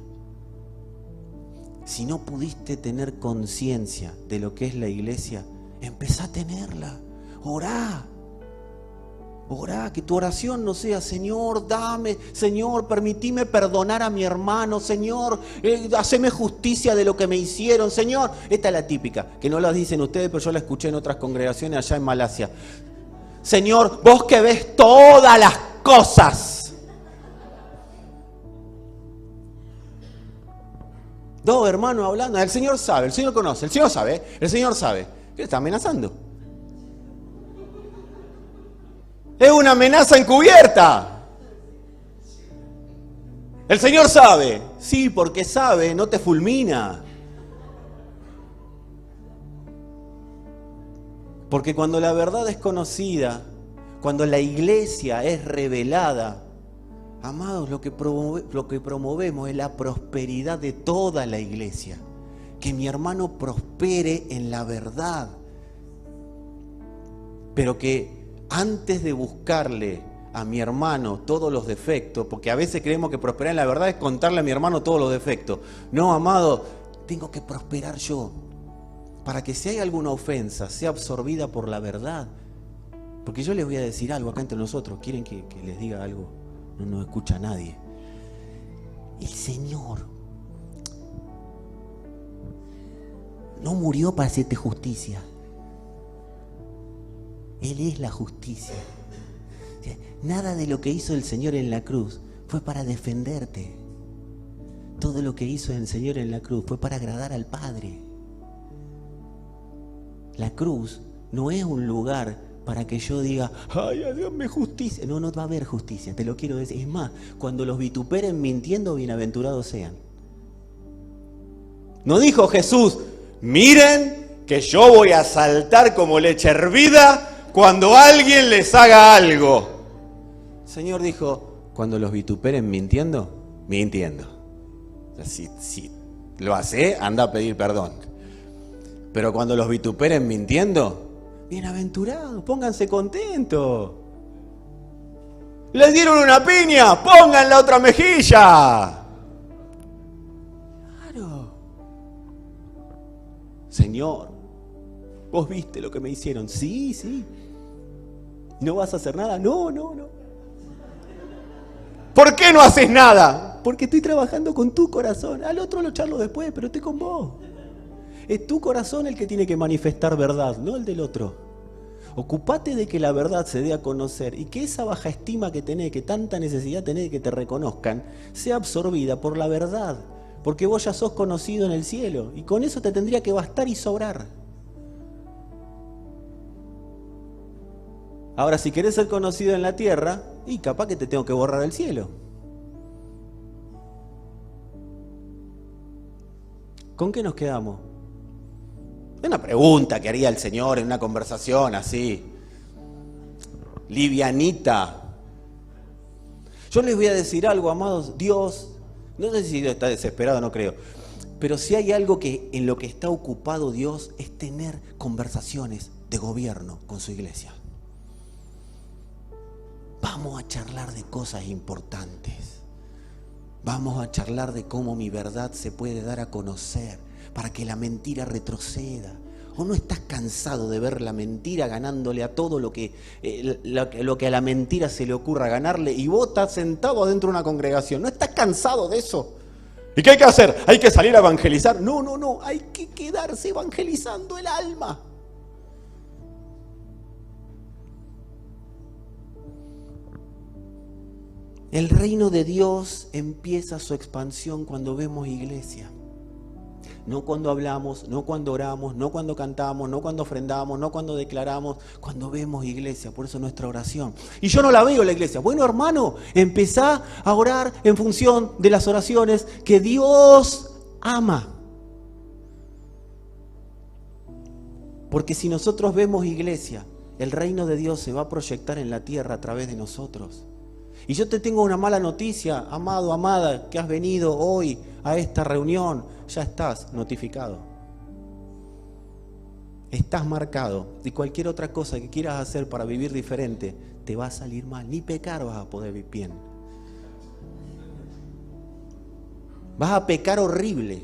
Si no pudiste tener conciencia de lo que es la iglesia, empezá a tenerla. Orá, que tu oración no sea: Señor, dame, Señor, permitime perdonar a mi hermano, Señor, haceme justicia de lo que me hicieron, Señor. Esta es la típica, que no la dicen ustedes, pero yo la escuché en otras congregaciones allá en Malasia. Señor, vos que ves todas las cosas. Dos hermanos hablando, el Señor sabe, el Señor conoce, el Señor sabe, el Señor sabe. ¿Qué le está amenazando? Es una amenaza encubierta. El Señor sabe. Sí, porque sabe, no te fulmina. Porque cuando la verdad es conocida, cuando la iglesia es revelada, amados, lo que promovemos es la prosperidad de toda la iglesia. Que mi hermano prospere en la verdad. Pero que antes de buscarle a mi hermano todos los defectos, porque a veces creemos que prosperar en la verdad es contarle a mi hermano todos los defectos. No, amado, tengo que prosperar yo, para que si hay alguna ofensa sea absorbida por la verdad. Porque yo les voy a decir algo acá entre nosotros. ¿Quieren que les diga algo? No nos escucha nadie. El Señor no murió para hacerte justicia. Él es la justicia. O sea, nada de lo que hizo el Señor en la cruz fue para defenderte. Todo lo que hizo el Señor en la cruz fue para agradar al Padre. La cruz no es un lugar para que yo diga, ay, Dios me justicia. No, no va a haber justicia, te lo quiero decir. Es más, cuando los vituperen mintiendo, bienaventurados sean. No dijo Jesús, miren que yo voy a saltar como leche hervida cuando alguien les haga algo. El Señor dijo, cuando los vituperen mintiendo, mintiendo. O sea, si lo hace, anda a pedir perdón. Pero cuando los vituperen mintiendo, bienaventurados, pónganse contentos. Les dieron una piña, pongan la otra mejilla. Claro. Señor, ¿vos viste lo que me hicieron? Sí, sí. ¿No vas a hacer nada? No, no, no. ¿Por qué no haces nada? Porque estoy trabajando con tu corazón. Al otro lo charlo después, pero estoy con vos. Es tu corazón el que tiene que manifestar verdad, no el del otro. Ocupate de que la verdad se dé a conocer y que esa baja estima que tenés, que tanta necesidad tenés de que te reconozcan, sea absorbida por la verdad. Porque vos ya sos conocido en el cielo y con eso te tendría que bastar y sobrar. Ahora, si querés ser conocido en la tierra, y capaz que te tengo que borrar del cielo. ¿Con qué nos quedamos? Es una pregunta que haría el Señor en una conversación así, livianita. Yo les voy a decir algo, amados. Dios, no sé si está desesperado, no creo, pero si hay algo que en lo que está ocupado Dios es tener conversaciones de gobierno con su iglesia. Vamos a charlar de cosas importantes. Vamos a charlar de cómo mi verdad se puede dar a conocer para que la mentira retroceda. ¿O no estás cansado de ver la mentira ganándole a todo lo que a la mentira se le ocurra ganarle y vos estás sentado adentro de una congregación? ¿No estás cansado de eso? ¿Y qué hay que hacer? ¿Hay que salir a evangelizar? No, no, no. Hay que quedarse evangelizando el alma. El reino de Dios empieza su expansión cuando vemos iglesia. No cuando hablamos, no cuando oramos, no cuando cantamos, no cuando ofrendamos, no cuando declaramos, cuando vemos iglesia. Por eso nuestra oración. Y yo no la veo la iglesia. Bueno, hermano, empezá a orar en función de las oraciones que Dios ama. Porque si nosotros vemos iglesia, el reino de Dios se va a proyectar en la tierra a través de nosotros. Y yo te tengo una mala noticia, amado, amada, que has venido hoy a esta reunión. Ya estás notificado. Estás marcado. Y cualquier otra cosa que quieras hacer para vivir diferente, te va a salir mal. Ni pecar vas a poder vivir bien. Vas a pecar horrible.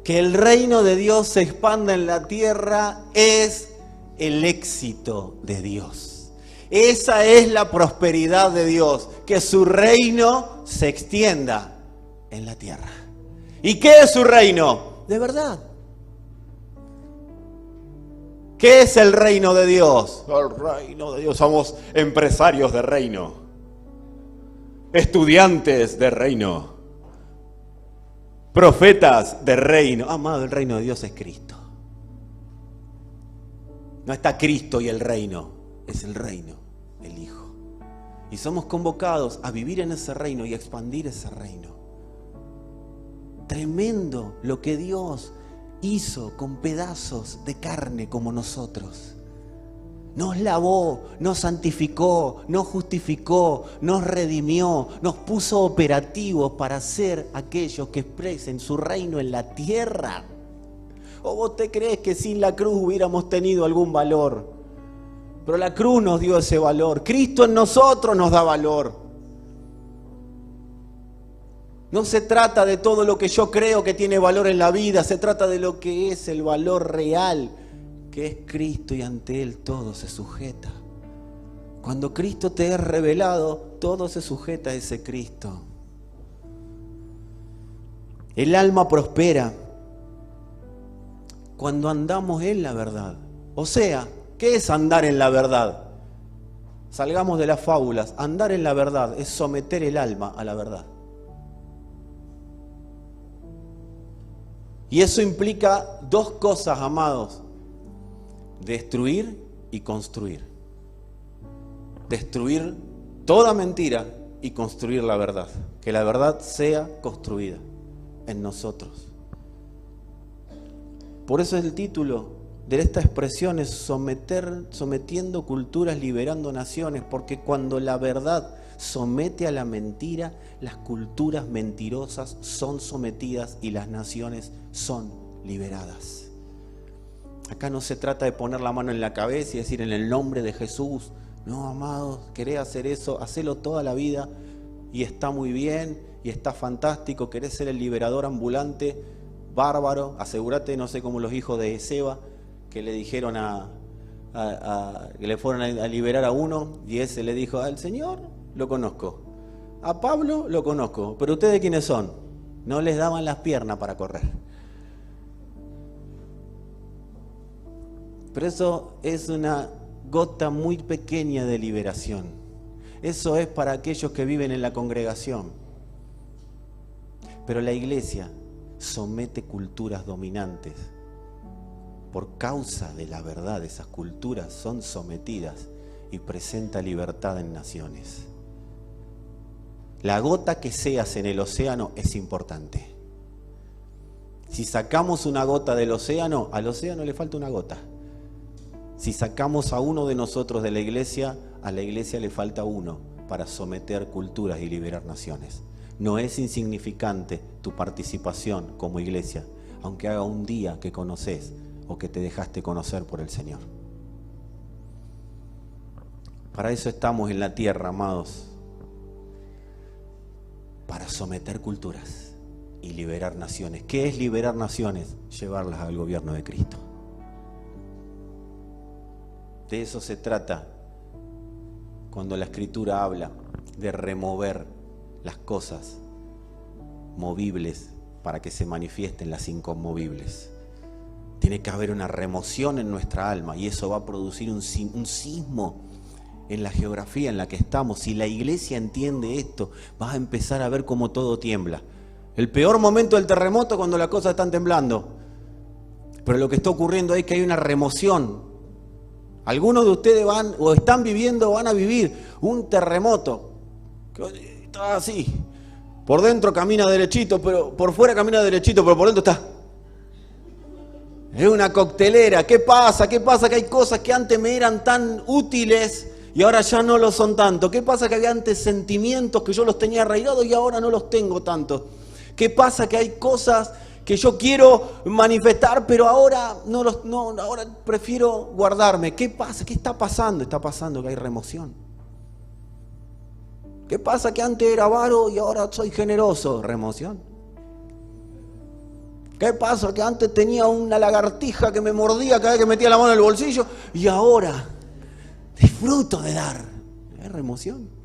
Que el reino de Dios se expanda en la tierra es el éxito de Dios. Esa es la prosperidad de Dios, que su reino se extienda en la tierra. ¿Y qué es su reino? De verdad. ¿Qué es el reino de Dios? El reino de Dios. Somos empresarios de reino, estudiantes de reino, profetas de reino. Amado, el reino de Dios es Cristo. No está Cristo y el reino, es el reino, el Hijo. Y somos convocados a vivir en ese reino y a expandir ese reino. Tremendo lo que Dios hizo con pedazos de carne como nosotros. Nos lavó, nos santificó, nos justificó, nos redimió, nos puso operativos para ser aquellos que expresen su reino en la tierra. ¿O vos te crees que sin la cruz hubiéramos tenido algún valor? Pero la cruz nos dio ese valor. Cristo en nosotros nos da valor. No se trata de todo lo que yo creo que tiene valor en la vida. Se trata de lo que es el valor real, que es Cristo, y ante Él todo se sujeta. Cuando Cristo te es revelado, todo se sujeta a ese Cristo. El alma prospera cuando andamos en la verdad. O sea, ¿qué es andar en la verdad? Salgamos de las fábulas. Andar en la verdad es someter el alma a la verdad. Y eso implica dos cosas, amados: destruir y construir. Destruir toda mentira y construir la verdad. Que la verdad sea construida en nosotros. Por eso el título de esta expresión es sometiendo culturas, liberando naciones, porque cuando la verdad somete a la mentira, las culturas mentirosas son sometidas y las naciones son liberadas. Acá no se trata de poner la mano en la cabeza y decir en el nombre de Jesús. No, amados, querés hacer eso, hacelo toda la vida y está muy bien y está fantástico. Querés ser el liberador ambulante, bárbaro. Asegúrate, no sé, como los hijos de Seba, que le dijeron que le fueron a liberar a uno y ese le dijo: al Señor lo conozco, a Pablo lo conozco, pero ¿ustedes quiénes son? No les daban las piernas para correr. Pero eso es una gota muy pequeña de liberación. Eso es para aquellos que viven en la congregación. Pero la iglesia somete culturas dominantes. Por causa de la verdad, esas culturas son sometidas y presenta libertad en naciones. La gota que seas en el océano es importante. Si sacamos una gota del océano, al océano le falta una gota. Si sacamos a uno de nosotros de la iglesia, a la iglesia le falta uno para someter culturas y liberar naciones. No es insignificante tu participación como iglesia, aunque haga un día que conoces o que te dejaste conocer por el Señor. Para eso estamos en la tierra, amados. Para someter culturas y liberar naciones. ¿Qué es liberar naciones? Llevarlas al gobierno de Cristo. De eso se trata cuando la Escritura habla de remover las cosas movibles para que se manifiesten las inconmovibles. Tiene que haber una remoción en nuestra alma y eso va a producir un sismo en la geografía en la que estamos. Si la iglesia entiende esto, vas a empezar a ver cómo todo tiembla. El peor momento del terremoto es cuando las cosas están temblando. Pero lo que está ocurriendo es que hay una remoción. Algunos de ustedes van o están viviendo o van a vivir un terremoto. Que está así. Por dentro camina derechito, pero por fuera camina derechito, pero por dentro está. Es una coctelera. ¿Qué pasa? ¿Qué pasa? Que hay cosas que antes me eran tan útiles y ahora ya no lo son tanto. ¿Qué pasa? Que había antes sentimientos que yo los tenía arraigados y ahora no los tengo tanto. ¿Qué pasa? Que hay cosas que yo quiero manifestar, pero ahora ahora prefiero guardarme. ¿Qué pasa? ¿Qué está pasando? Está pasando que hay remoción. ¿Qué pasa? Que antes era avaro y ahora soy generoso. Remoción. ¿Qué pasa? Que antes tenía una lagartija que me mordía cada vez que metía la mano en el bolsillo y ahora disfruto de dar. Es remoción.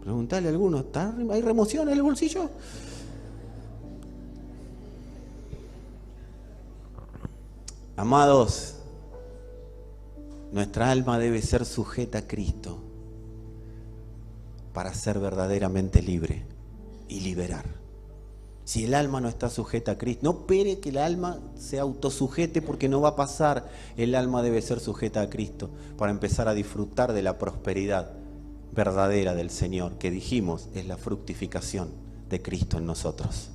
Preguntale a alguno, ¿hay remoción en el bolsillo? Amados, nuestra alma debe ser sujeta a Cristo para ser verdaderamente libre y liberar. Si el alma no está sujeta a Cristo, no espere que el alma se autosujete porque no va a pasar. El alma debe ser sujeta a Cristo para empezar a disfrutar de la prosperidad verdadera del Señor, que dijimos es la fructificación de Cristo en nosotros.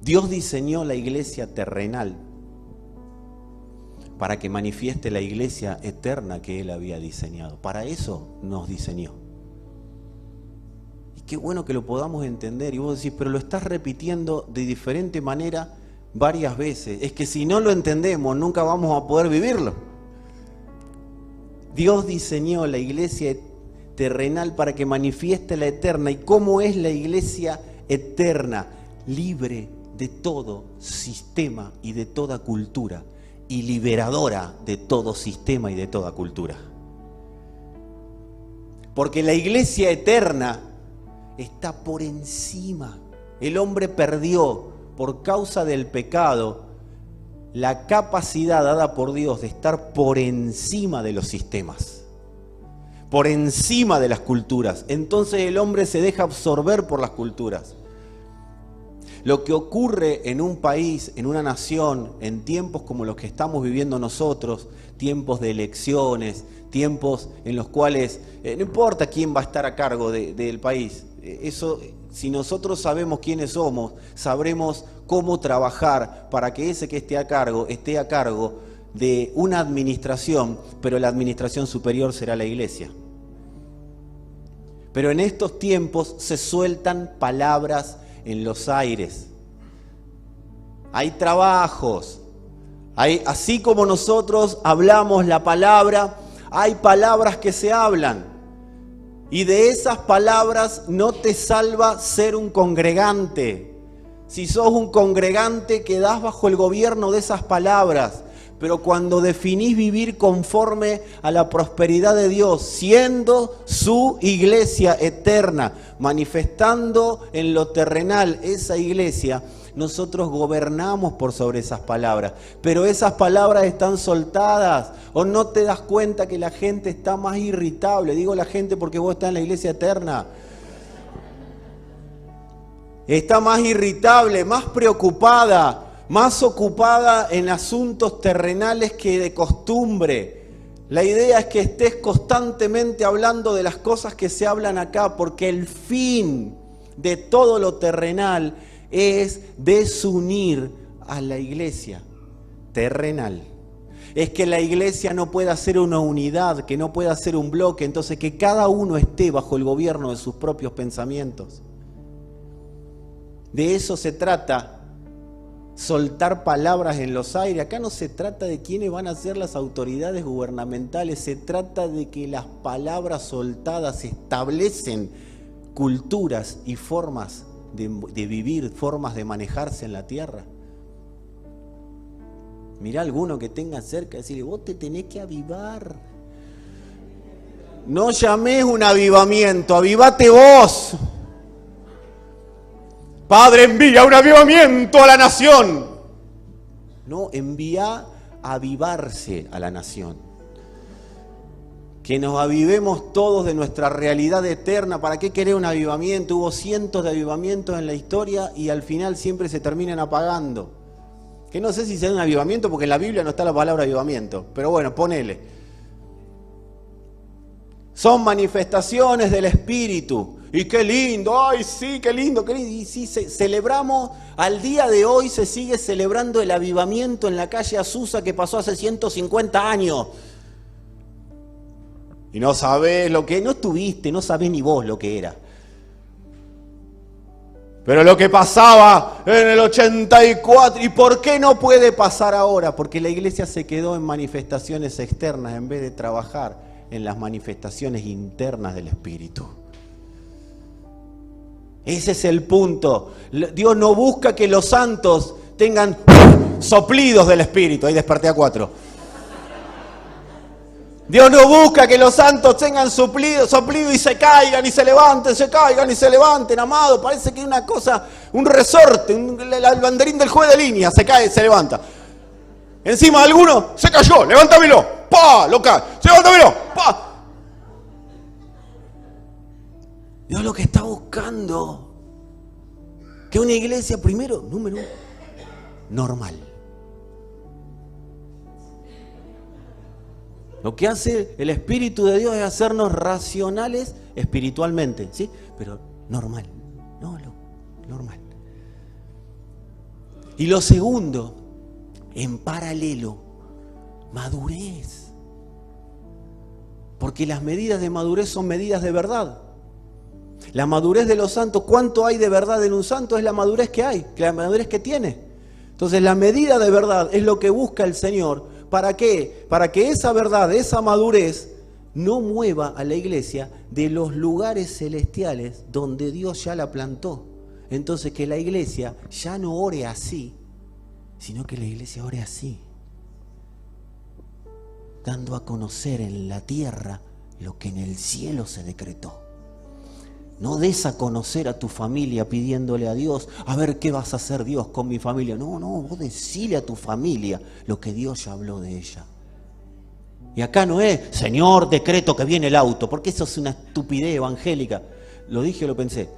Dios diseñó la iglesia terrenal para que manifieste la iglesia eterna que Él había diseñado. Para eso nos diseñó. Y qué bueno que lo podamos entender. Y vos decís, pero lo estás repitiendo de diferente manera varias veces. Es que si no lo entendemos, nunca vamos a poder vivirlo. Dios diseñó la iglesia terrenal para que manifieste la eterna. ¿Y cómo es la iglesia eterna? Libre de todo sistema y de toda cultura y liberadora de todo sistema y de toda cultura. Porque la iglesia eterna está por encima. El hombre perdió, por causa del pecado, la capacidad dada por Dios de estar por encima de los sistemas, por encima de las culturas. Entonces el hombre se deja absorber por las culturas. Lo que ocurre en un país, en una nación, en tiempos como los que estamos viviendo nosotros, tiempos de elecciones, tiempos en los cuales no importa quién va a estar a cargo del país. Eso, si nosotros sabemos quiénes somos, sabremos cómo trabajar para que ese que esté a cargo de una administración, pero la administración superior será la iglesia. Pero en estos tiempos se sueltan palabras en los aires. Hay trabajos, así como nosotros hablamos la palabra, hay palabras que se hablan. Y de esas palabras no te salva ser un congregante. Si sos un congregante, quedás bajo el gobierno de esas palabras. Pero cuando definís vivir conforme a la prosperidad de Dios, siendo su iglesia eterna, manifestando en lo terrenal esa iglesia, nosotros gobernamos por sobre esas palabras. Pero esas palabras están soltadas. ¿O no te das cuenta que la gente está más irritable? Digo la gente porque vos estás en la iglesia eterna. Está más irritable, más preocupada, más ocupada en asuntos terrenales que de costumbre. La idea es que estés constantemente hablando de las cosas que se hablan acá, porque el fin de todo lo terrenal es desunir a la iglesia terrenal. Es que la iglesia no pueda ser una unidad, que no pueda ser un bloque, entonces que cada uno esté bajo el gobierno de sus propios pensamientos. De eso se trata. Soltar palabras en los aires. Acá no se trata de quiénes van a ser las autoridades gubernamentales, se trata de que las palabras soltadas establecen culturas y formas de vivir, formas de manejarse en la tierra. Mirá a alguno que tenga cerca y decirle, vos te tenés que avivar. No llames un avivamiento, avivate vos. Padre, envía un avivamiento a la nación. No, envía a avivarse a la nación. Que nos avivemos todos de nuestra realidad eterna. ¿Para qué querer un avivamiento? Hubo cientos de avivamientos en la historia y al final siempre se terminan apagando. Que no sé si será un avivamiento porque en la Biblia no está la palabra avivamiento. Pero bueno, ponele. Son manifestaciones del Espíritu. Y qué lindo, ay sí, qué lindo, qué lindo. Y sí, celebramos, al día de hoy se sigue celebrando el avivamiento en la calle Azusa que pasó hace 150 años. Y no sabés lo que, no estuviste, no sabés ni vos lo que era. Pero lo que pasaba en el 84, ¿y por qué no puede pasar ahora? Porque la iglesia se quedó en manifestaciones externas en vez de trabajar en las manifestaciones internas del Espíritu. Ese es el punto. Dios no busca que los santos tengan soplidos del Espíritu. Ahí desperté a 4. Dios no busca que los santos tengan soplidos y se caigan y se levanten, se caigan y se levanten, amado. Parece que es una cosa, un resorte, el banderín del juez de línea, se cae, se levanta. Encima de alguno, se cayó, levántamelo, pa, lo cae, levántamelo, pa. Dios lo que está buscando, que una iglesia primero, número uno, normal. Lo que hace el Espíritu de Dios es hacernos racionales espiritualmente, ¿sí? Pero normal, normal. Y lo segundo, en paralelo, madurez. Porque las medidas de madurez son medidas de verdad. La madurez de los santos, ¿cuánto hay de verdad en un santo? Es la madurez que hay, la madurez que tiene. Entonces la medida de verdad es lo que busca el Señor. ¿Para qué? Para que esa verdad, esa madurez, no mueva a la iglesia de los lugares celestiales donde Dios ya la plantó. Entonces que la iglesia ya no ore así, sino que la iglesia ore así. dando a conocer en la tierra lo que en el cielo se decretó. No des a conocer a tu familia pidiéndole a Dios, a ver qué vas a hacer Dios con mi familia. No, vos decile a tu familia lo que Dios ya habló de ella. Y acá no es, Señor, decreto que viene el auto, porque eso es una estupidez evangélica. ¿Lo dije o lo pensé?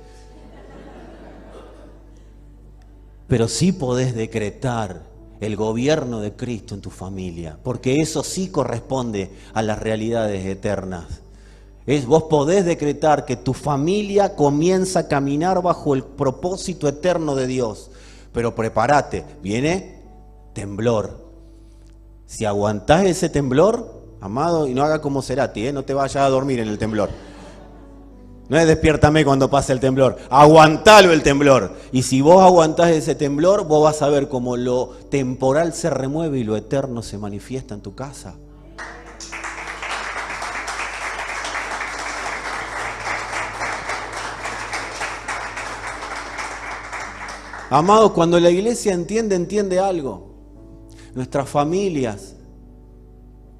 Pero sí podés decretar el gobierno de Cristo en tu familia, porque eso sí corresponde a las realidades eternas. Vos podés decretar que tu familia comienza a caminar bajo el propósito eterno de Dios. Pero prepárate, viene temblor. Si aguantás ese temblor, amado, y no haga como Cerati, no te vayas a dormir en el temblor. No es despiértame cuando pase el temblor, aguantalo el temblor. Y si vos aguantás ese temblor, vos vas a ver cómo lo temporal se remueve y lo eterno se manifiesta en tu casa. Amados, cuando la iglesia entiende algo. Nuestras familias,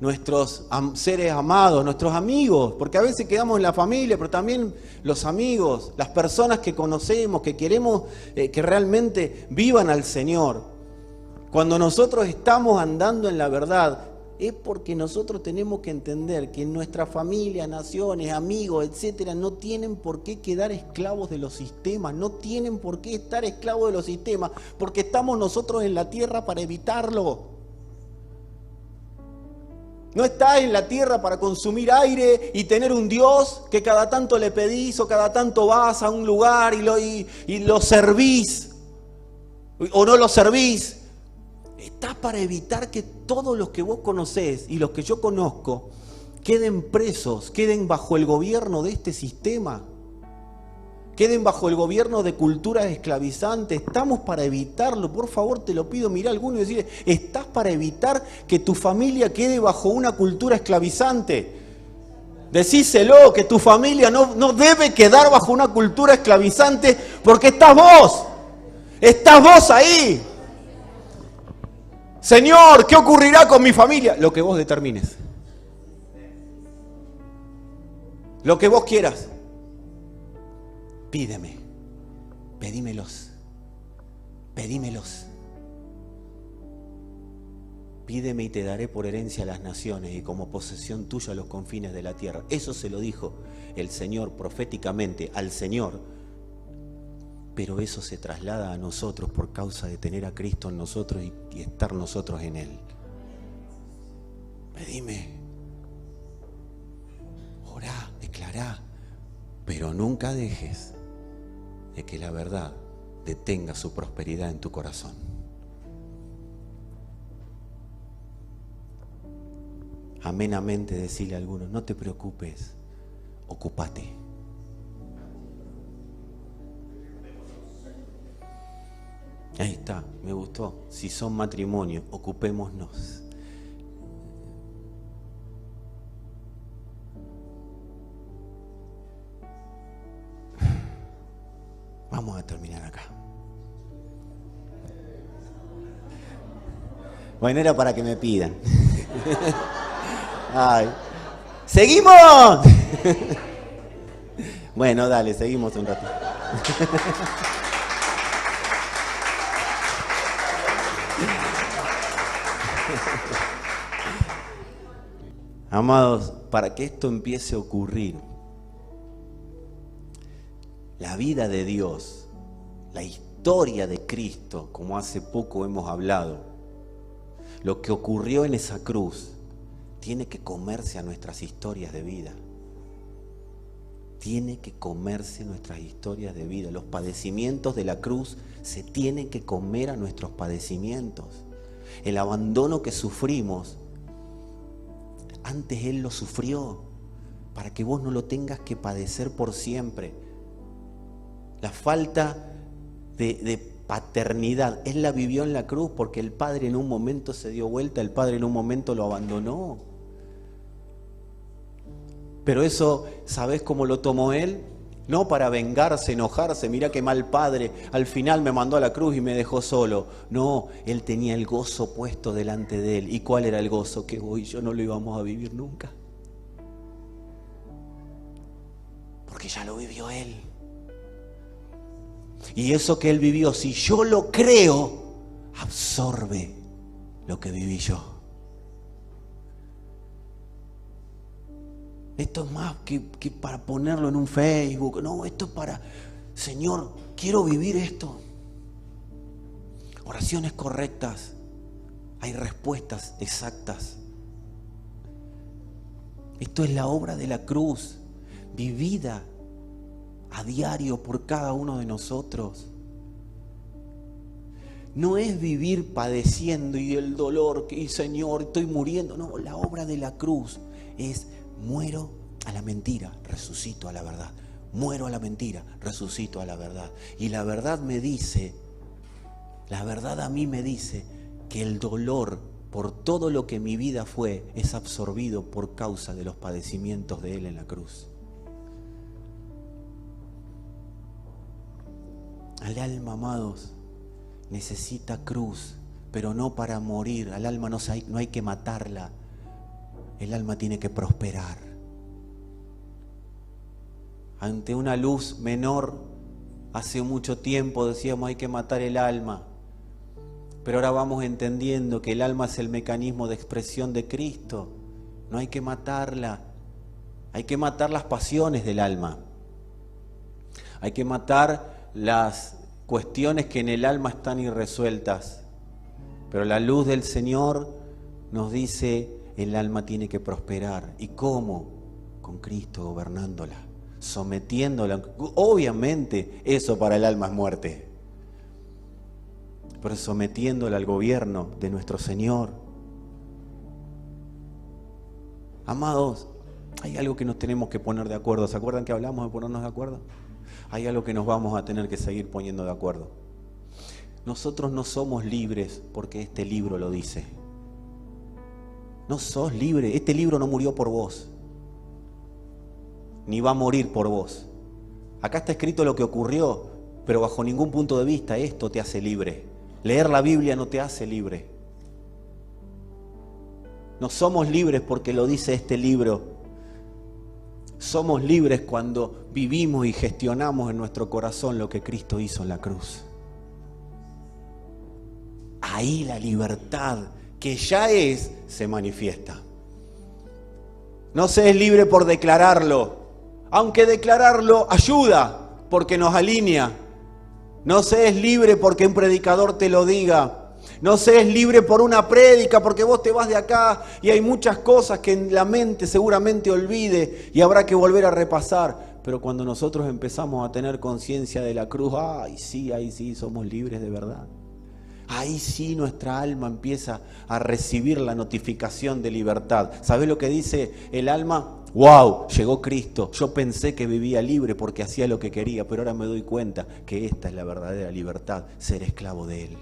nuestros seres amados, nuestros amigos, porque a veces quedamos en la familia, pero también los amigos, las personas que conocemos, que queremos que realmente vivan al Señor. Cuando nosotros estamos andando en la verdad, es porque nosotros tenemos que entender que nuestra familia, naciones, amigos, etcétera, no tienen por qué quedar esclavos de los sistemas, no tienen por qué estar esclavos de los sistemas, porque estamos nosotros en la tierra para evitarlo. No estás en la tierra para consumir aire y tener un Dios que cada tanto le pedís o cada tanto vas a un lugar y lo servís o no lo servís. Estás para evitar que todos los que vos conocés y los que yo conozco queden presos, queden bajo el gobierno de este sistema, queden bajo el gobierno de culturas esclavizantes. Estamos para evitarlo, por favor te lo pido, mirá a alguno y decirle, estás para evitar que tu familia quede bajo una cultura esclavizante. Decíselo, que tu familia no debe quedar bajo una cultura esclavizante porque estás vos ahí. Señor, ¿qué ocurrirá con mi familia? Lo que vos determines. Lo que vos quieras. Pídeme. Pedímelos. Pídeme y te daré por herencia a las naciones y como posesión tuya los confines de la tierra. Eso se lo dijo el Señor proféticamente al Señor. Pero eso se traslada a nosotros por causa de tener a Cristo en nosotros y estar nosotros en Él. Pedime, orá, declará, pero nunca dejes de que la verdad detenga su prosperidad en tu corazón. Amenamente decirle a algunos, no te preocupes, ocúpate. Ahí está, me gustó. Si son matrimonio, ocupémonos. Vamos a terminar acá. Bueno, era para que me pidan. Ay. ¡Seguimos! Bueno, dale, seguimos un ratito. Amados, para que esto empiece a ocurrir, la vida de Dios, la historia de Cristo, como hace poco hemos hablado, lo que ocurrió en esa cruz, tiene que comerse a nuestras historias de vida. Tiene que comerse nuestras historias de vida. Los padecimientos de la cruz se tienen que comer a nuestros padecimientos. El abandono que sufrimos, antes Él lo sufrió, para que vos no lo tengas que padecer por siempre. La falta de paternidad, Él la vivió en la cruz porque el Padre en un momento se dio vuelta, el Padre en un momento lo abandonó. Pero eso, ¿sabés cómo lo tomó Él? No para vengarse, enojarse, mirá qué mal padre, al final me mandó a la cruz y me dejó solo. No, Él tenía el gozo puesto delante de Él. ¿Y cuál era el gozo? Que vos y yo no lo íbamos a vivir nunca. Porque ya lo vivió Él. Y eso que Él vivió, si yo lo creo, absorbe lo que viví yo. Esto es más que para ponerlo en un Facebook. No, esto es para, Señor, quiero vivir esto. Oraciones correctas. Hay respuestas exactas. Esto es la obra de la cruz, vivida a diario por cada uno de nosotros. No es vivir padeciendo y el dolor, que Señor, estoy muriendo. No, la obra de la cruz es: muero a la mentira, resucito a la verdad. Muero a la mentira, resucito a la verdad. Y la verdad me dice, la verdad a mí me dice que el dolor por todo lo que mi vida fue es absorbido por causa de los padecimientos de Él en la cruz. Al alma, amados, necesita cruz, pero no para morir. Al alma no hay que matarla. El alma tiene que prosperar. Ante una luz menor, hace mucho tiempo decíamos hay que matar el alma. Pero ahora vamos entendiendo que el alma es el mecanismo de expresión de Cristo. No hay que matarla. Hay que matar las pasiones del alma. Hay que matar las cuestiones que en el alma están irresueltas. Pero la luz del Señor nos dice: el alma tiene que prosperar. ¿Y cómo? Con Cristo gobernándola, sometiéndola. Obviamente eso para el alma es muerte, pero sometiéndola al gobierno de nuestro Señor. Amados, hay algo que nos tenemos que poner de acuerdo. ¿Se acuerdan que hablamos de ponernos de acuerdo? Hay algo que nos vamos a tener que seguir poniendo de acuerdo. Nosotros no somos libres porque este libro lo dice. No sos libre. Este libro no murió por vos, ni va a morir por vos. Acá está escrito lo que ocurrió, pero bajo ningún punto de vista esto te hace libre. Leer la Biblia no te hace libre. No somos libres porque lo dice este libro. Somos libres cuando vivimos y gestionamos en nuestro corazón lo que Cristo hizo en la cruz. Ahí la libertad que ya es, se manifiesta. No se es libre por declararlo, aunque declararlo ayuda porque nos alinea. No se es libre porque un predicador te lo diga. No se es libre por una prédica, porque vos te vas de acá y hay muchas cosas que en la mente seguramente olvide y habrá que volver a repasar. Pero cuando nosotros empezamos a tener conciencia de la cruz, ahí sí, somos libres de verdad. Ahí sí nuestra alma empieza a recibir la notificación de libertad. ¿Sabés lo que dice el alma? ¡Wow! Llegó Cristo. Yo pensé que vivía libre porque hacía lo que quería, pero ahora me doy cuenta que esta es la verdadera libertad, ser esclavo de Él.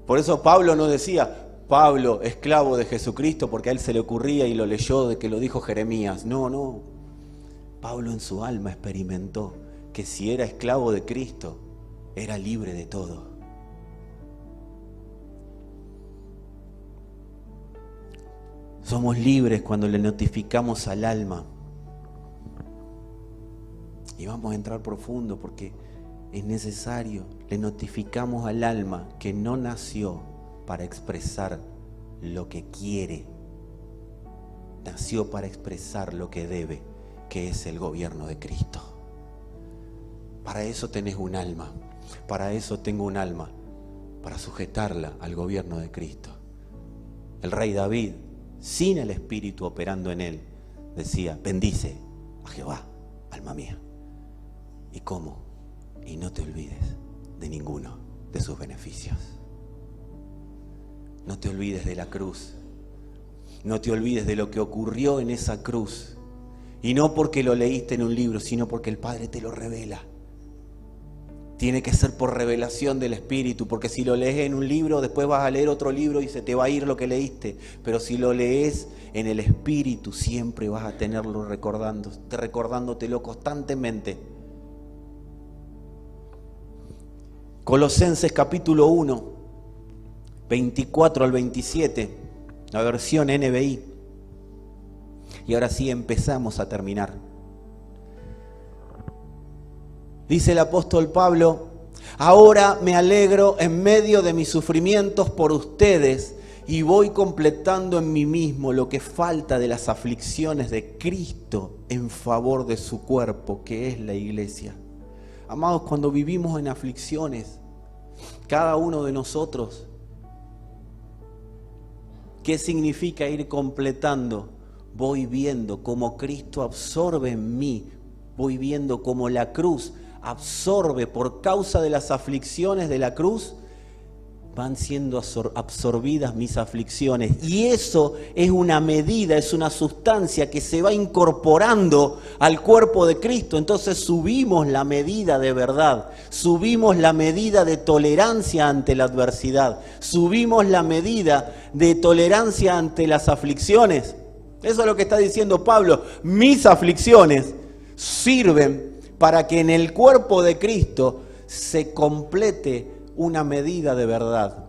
Por eso Pablo no decía, Pablo, esclavo de Jesucristo, porque a él se le ocurría y lo leyó de que lo dijo Jeremías. No. Pablo en su alma experimentó que si era esclavo de Cristo, era libre de todo. Somos libres cuando le notificamos al alma. Y vamos a entrar profundo porque es necesario. Le notificamos al alma que no nació para expresar lo que quiere. Nació para expresar lo que debe, que es el gobierno de Cristo. Para eso tenés un alma. Para eso tengo un alma. Para sujetarla al gobierno de Cristo. El rey David, sin el Espíritu operando en él, decía, bendice a Jehová, alma mía. ¿Y cómo? Y no te olvides de ninguno de sus beneficios. No te olvides de la cruz. No te olvides de lo que ocurrió en esa cruz. Y no porque lo leíste en un libro, sino porque el Padre te lo revela. Tiene que ser por revelación del Espíritu, porque si lo lees en un libro, después vas a leer otro libro y se te va a ir lo que leíste. Pero si lo lees en el Espíritu, siempre vas a tenerlo recordándotelo constantemente. Colosenses capítulo 1, 24 al 27, la versión NBI. Y ahora sí empezamos a terminar. Dice el apóstol Pablo: ahora me alegro en medio de mis sufrimientos por ustedes y voy completando en mí mismo lo que falta de las aflicciones de Cristo en favor de su cuerpo, que es la iglesia. Amados, cuando vivimos en aflicciones, cada uno de nosotros, ¿qué significa ir completando? Voy viendo cómo Cristo absorbe en mí, voy viendo cómo la cruz absorbe por causa de las aflicciones de la cruz, van siendo absorbidas mis aflicciones. Y eso es una medida, es una sustancia que se va incorporando al cuerpo de Cristo. Entonces subimos la medida de verdad, subimos la medida de tolerancia ante la adversidad, subimos la medida de tolerancia ante las aflicciones. Eso es lo que está diciendo Pablo. Mis aflicciones sirven para que en el cuerpo de Cristo se complete una medida de verdad.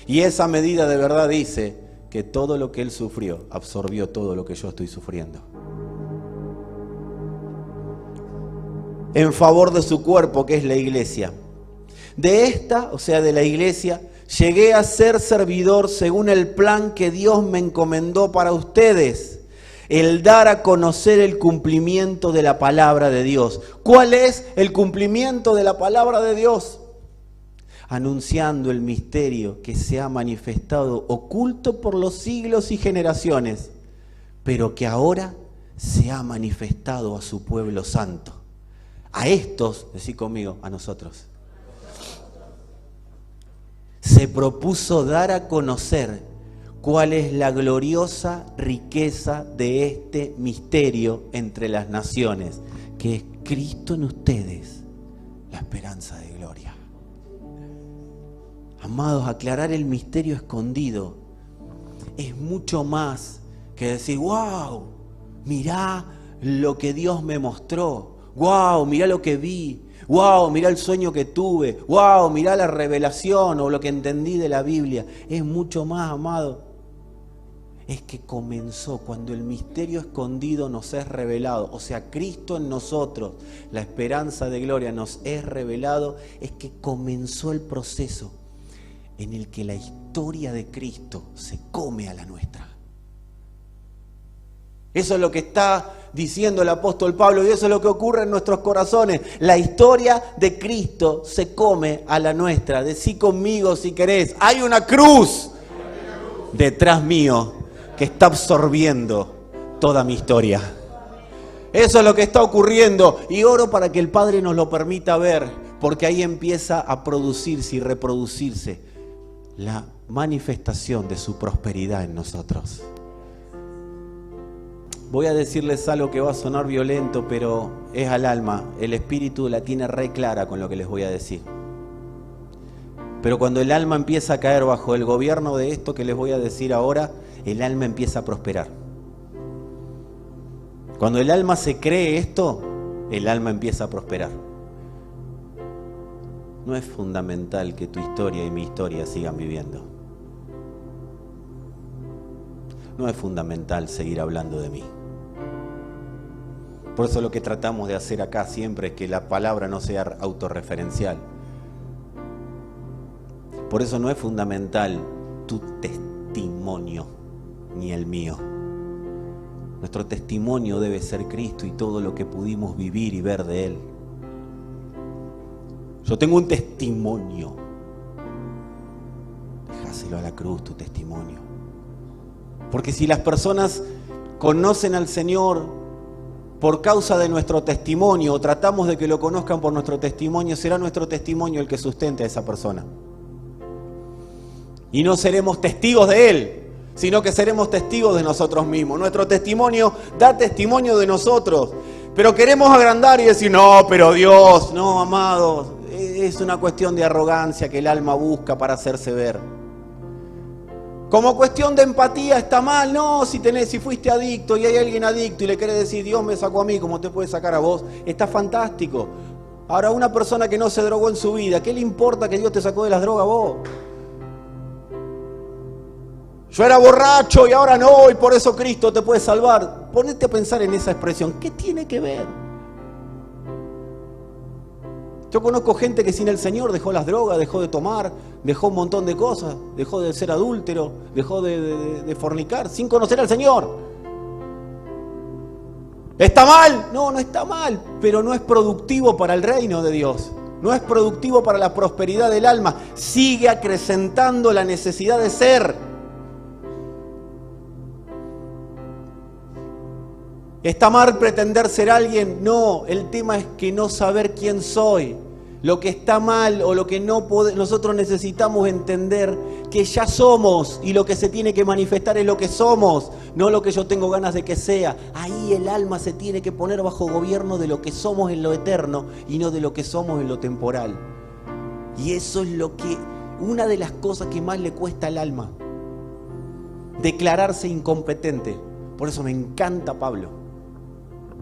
Y esa medida de verdad dice que todo lo que Él sufrió, absorbió todo lo que yo estoy sufriendo. En favor de su cuerpo, que es la iglesia. De esta, o sea, de la iglesia, llegué a ser servidor según el plan que Dios me encomendó para ustedes. El dar a conocer el cumplimiento de la palabra de Dios. ¿Cuál es el cumplimiento de la palabra de Dios? Anunciando el misterio que se ha manifestado oculto por los siglos y generaciones, pero que ahora se ha manifestado a su pueblo santo. A estos, decí conmigo, a nosotros. Se propuso dar a conocer cuál es la gloriosa riqueza de este misterio entre las naciones, que es Cristo en ustedes, la esperanza de gloria. Amados, aclarar el misterio escondido es mucho más que decir: wow, mirá lo que Dios me mostró, wow, mirá lo que vi, wow, mirá el sueño que tuve, wow, mirá la revelación o lo que entendí de la Biblia. Es mucho más, amado. Es que comenzó cuando el misterio escondido nos es revelado, o sea, Cristo en nosotros, la esperanza de gloria nos es revelado, es que comenzó el proceso en el que la historia de Cristo se come a la nuestra. Eso es lo que está diciendo el apóstol Pablo y eso es lo que ocurre en nuestros corazones. La historia de Cristo se come a la nuestra. Decí conmigo si querés: hay una cruz detrás mío que está absorbiendo toda mi historia. Eso es lo que está ocurriendo y oro para que el Padre nos lo permita ver, porque ahí empieza a producirse y reproducirse la manifestación de su prosperidad en nosotros. Voy a decirles algo que va a sonar violento, pero es al alma. El Espíritu la tiene re clara con lo que les voy a decir. Pero cuando el alma empieza a caer bajo el gobierno de esto que les voy a decir ahora, el alma empieza a prosperar. Cuando el alma se cree esto, el alma empieza a prosperar. No es fundamental que tu historia y mi historia sigan viviendo. No es fundamental seguir hablando de mí. Por eso lo que tratamos de hacer acá siempre es que la palabra no sea autorreferencial. Por eso no es fundamental tu testimonio, ni el mío. Nuestro testimonio debe ser Cristo y todo lo que pudimos vivir y ver de Él. Yo tengo un testimonio. Dejáselo a la cruz, tu testimonio. Porque si las personas conocen al Señor por causa de nuestro testimonio, o tratamos de que lo conozcan por nuestro testimonio, será nuestro testimonio el que sustente a esa persona. Y no seremos testigos de Él, sino que seremos testigos de nosotros mismos. Nuestro testimonio da testimonio de nosotros. Pero queremos agrandar y decir, no, pero Dios, no, amados, es una cuestión de arrogancia que el alma busca para hacerse ver. Como cuestión de empatía está mal, no, si fuiste adicto y hay alguien adicto y le querés decir, Dios me sacó a mí como te puede sacar a vos, está fantástico. Ahora, una persona que no se drogó en su vida, ¿qué le importa que Dios te sacó de las drogas a vos? Yo era borracho y ahora no, y por eso Cristo te puede salvar. Ponete a pensar en esa expresión, ¿qué tiene que ver? Yo conozco gente que sin el Señor dejó las drogas, dejó de tomar, dejó un montón de cosas, dejó de ser adúltero, dejó de fornicar, sin conocer al Señor. ¿Está mal? No, no está mal, pero no es productivo para el reino de Dios. No es productivo para la prosperidad del alma. Sigue acrecentando la necesidad de ser. ¿Está mal pretender ser alguien? No, el tema es que no saber quién soy. Lo que está mal o lo que nosotros necesitamos entender que ya somos y lo que se tiene que manifestar es lo que somos, no lo que yo tengo ganas de que sea. Ahí el alma se tiene que poner bajo gobierno de lo que somos en lo eterno y no de lo que somos en lo temporal. Y eso es una de las cosas que más le cuesta al alma, declararse incompetente. Por eso me encanta Pablo,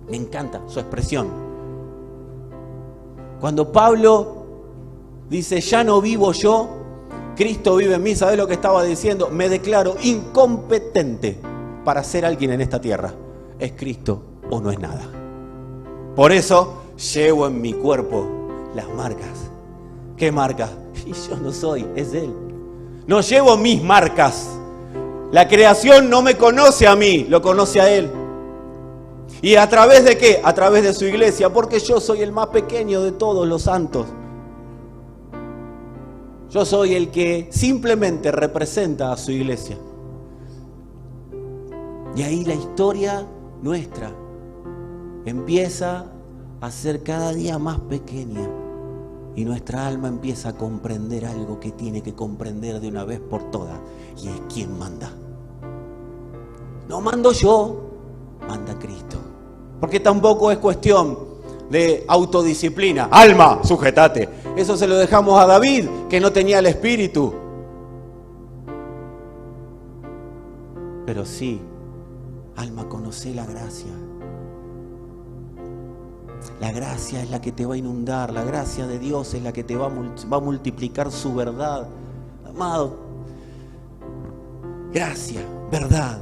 me encanta su expresión. Cuando Pablo dice, ya no vivo yo, Cristo vive en mí, ¿sabés lo que estaba diciendo? Me declaro incompetente para ser alguien en esta tierra. ¿Es Cristo o no es nada? Por eso llevo en mi cuerpo las marcas. ¿Qué marcas? Y yo no soy, es Él. No llevo mis marcas. La creación no me conoce a mí, lo conoce a Él. ¿Y a través de qué? A través de su iglesia, porque yo soy el más pequeño de todos los santos. Yo soy el que simplemente representa a su iglesia. Y ahí la historia nuestra empieza a ser cada día más pequeña. Y nuestra alma empieza a comprender algo que tiene que comprender de una vez por todas. Y es quién manda. No mando yo, manda Cristo. Porque tampoco es cuestión de autodisciplina. Alma, sujétate. Eso se lo dejamos a David, que no tenía el espíritu. Pero sí, alma, conoce la gracia. La gracia es la que te va a inundar. La gracia de Dios es la que te va a multiplicar su verdad. Amado, gracia, verdad,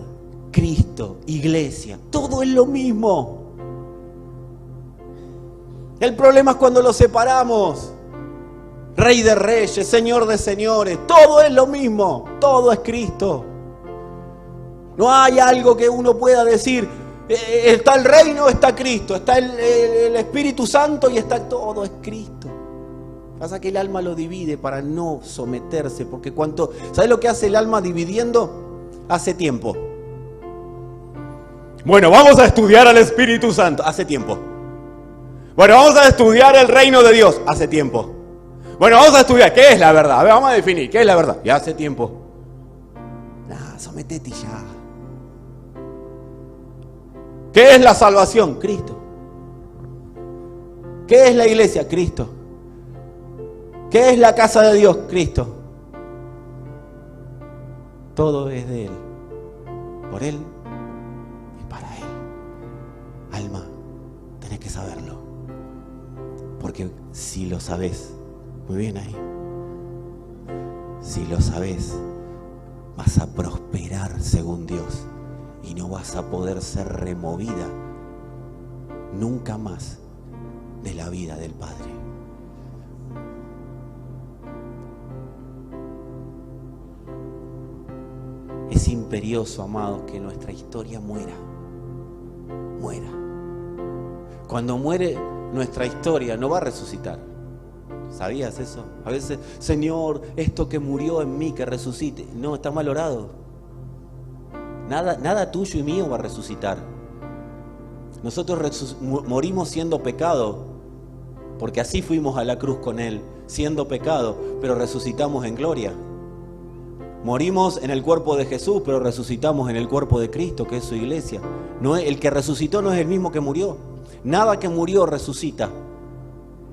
Cristo, iglesia, todo es lo mismo. El problema es cuando lo separamos. Rey de reyes, Señor de señores, todo es lo mismo, todo es Cristo. No hay algo que uno pueda decir, está el reino, está Cristo, está el Espíritu Santo y está todo es Cristo. Pasa que el alma lo divide para no someterse, porque ¿sabes lo que hace el alma dividiendo? Hace tiempo. Bueno, vamos a estudiar al Espíritu Santo, hace tiempo. Bueno, vamos a estudiar el reino de Dios, hace tiempo. Bueno, vamos a estudiar, ¿qué es la verdad? A ver, vamos a definir, ¿qué es la verdad? Ya hace tiempo. Sometete ya. ¿Qué es la salvación? Cristo. ¿Qué es la iglesia? Cristo. ¿Qué es la casa de Dios? Cristo. Todo es de Él, por Él y para Él. Alma, tenés que saberlo. Porque si lo sabés, muy bien ahí, si lo sabés, vas a prosperar según Dios y no vas a poder ser removida nunca más de la vida del Padre. Es imperioso, amados, que nuestra historia muera. Cuando muere nuestra historia, no va a resucitar. ¿Sabías eso? A veces, Señor, esto que murió en mí, que resucite. No, está mal orado. Nada tuyo y mío va a resucitar. Nosotros morimos siendo pecado, porque así fuimos a la cruz con Él, siendo pecado, pero resucitamos en gloria. Morimos en el cuerpo de Jesús, pero resucitamos en el cuerpo de Cristo, que es su iglesia. El que resucitó no es el mismo que murió. Nada que murió resucita.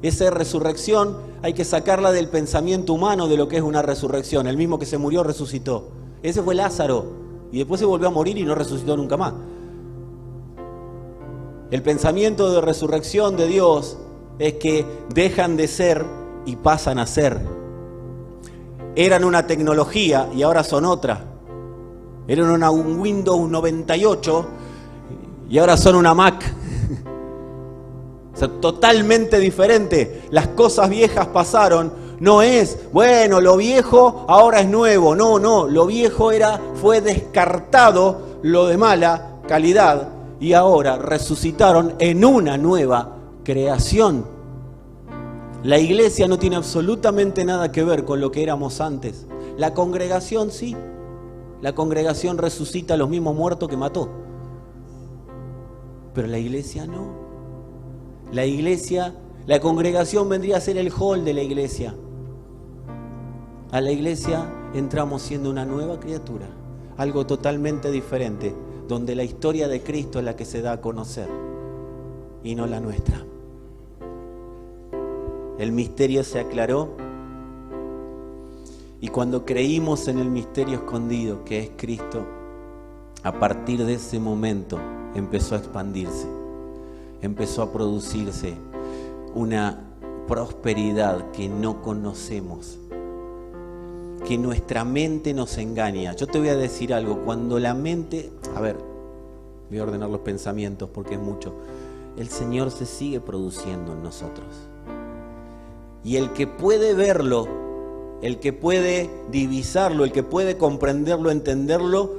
Esa resurrección hay que sacarla del pensamiento humano de lo que es una resurrección. El mismo que se murió resucitó. Ese fue Lázaro. Y después se volvió a morir y no resucitó nunca más. El pensamiento de resurrección de Dios es que dejan de ser y pasan a ser. Eran una tecnología y ahora son otra. Eran un Windows 98 y ahora son una Mac. O sea, totalmente diferente. Las cosas viejas pasaron. No es, bueno, lo viejo ahora es nuevo. No, lo viejo fue descartado, lo de mala calidad, y ahora resucitaron en una nueva creación. La iglesia no tiene absolutamente nada que ver con lo que éramos antes. La congregación sí. La congregación resucita a los mismos muertos que mató. Pero la iglesia no. La iglesia, la congregación vendría a ser el hall de la iglesia. A la iglesia entramos siendo una nueva criatura. Algo totalmente diferente. Donde la historia de Cristo es la que se da a conocer. Y no la nuestra. El misterio se aclaró y cuando creímos en el misterio escondido que es Cristo, a partir de ese momento empezó a expandirse, empezó a producirse una prosperidad que no conocemos, que nuestra mente nos engaña. Yo te voy a decir algo, cuando la mente, voy a ordenar los pensamientos porque es mucho, el Señor se sigue produciendo en nosotros. Y el que puede verlo, el que puede divisarlo, el que puede comprenderlo, entenderlo,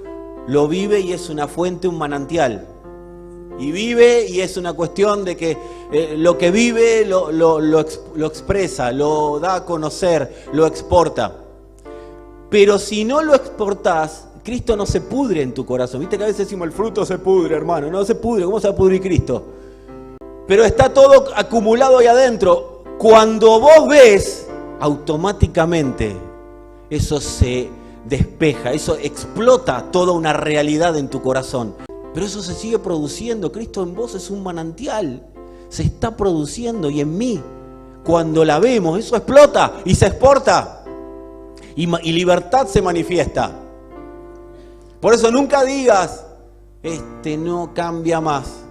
lo vive y es una fuente, un manantial. Y vive y es una cuestión de que lo que vive lo expresa, lo da a conocer, lo exporta. Pero si no lo exportás, Cristo no se pudre en tu corazón. Viste que a veces decimos el fruto se pudre, hermano. No se pudre, ¿cómo se va a pudrir Cristo? Pero está todo acumulado ahí adentro. Cuando vos ves, automáticamente eso se despeja, eso explota toda una realidad en tu corazón. Pero eso se sigue produciendo. Cristo en vos es un manantial. Se está produciendo y en mí, cuando la vemos, eso explota y se exporta. Y libertad se manifiesta. Por eso nunca digas, no cambia más.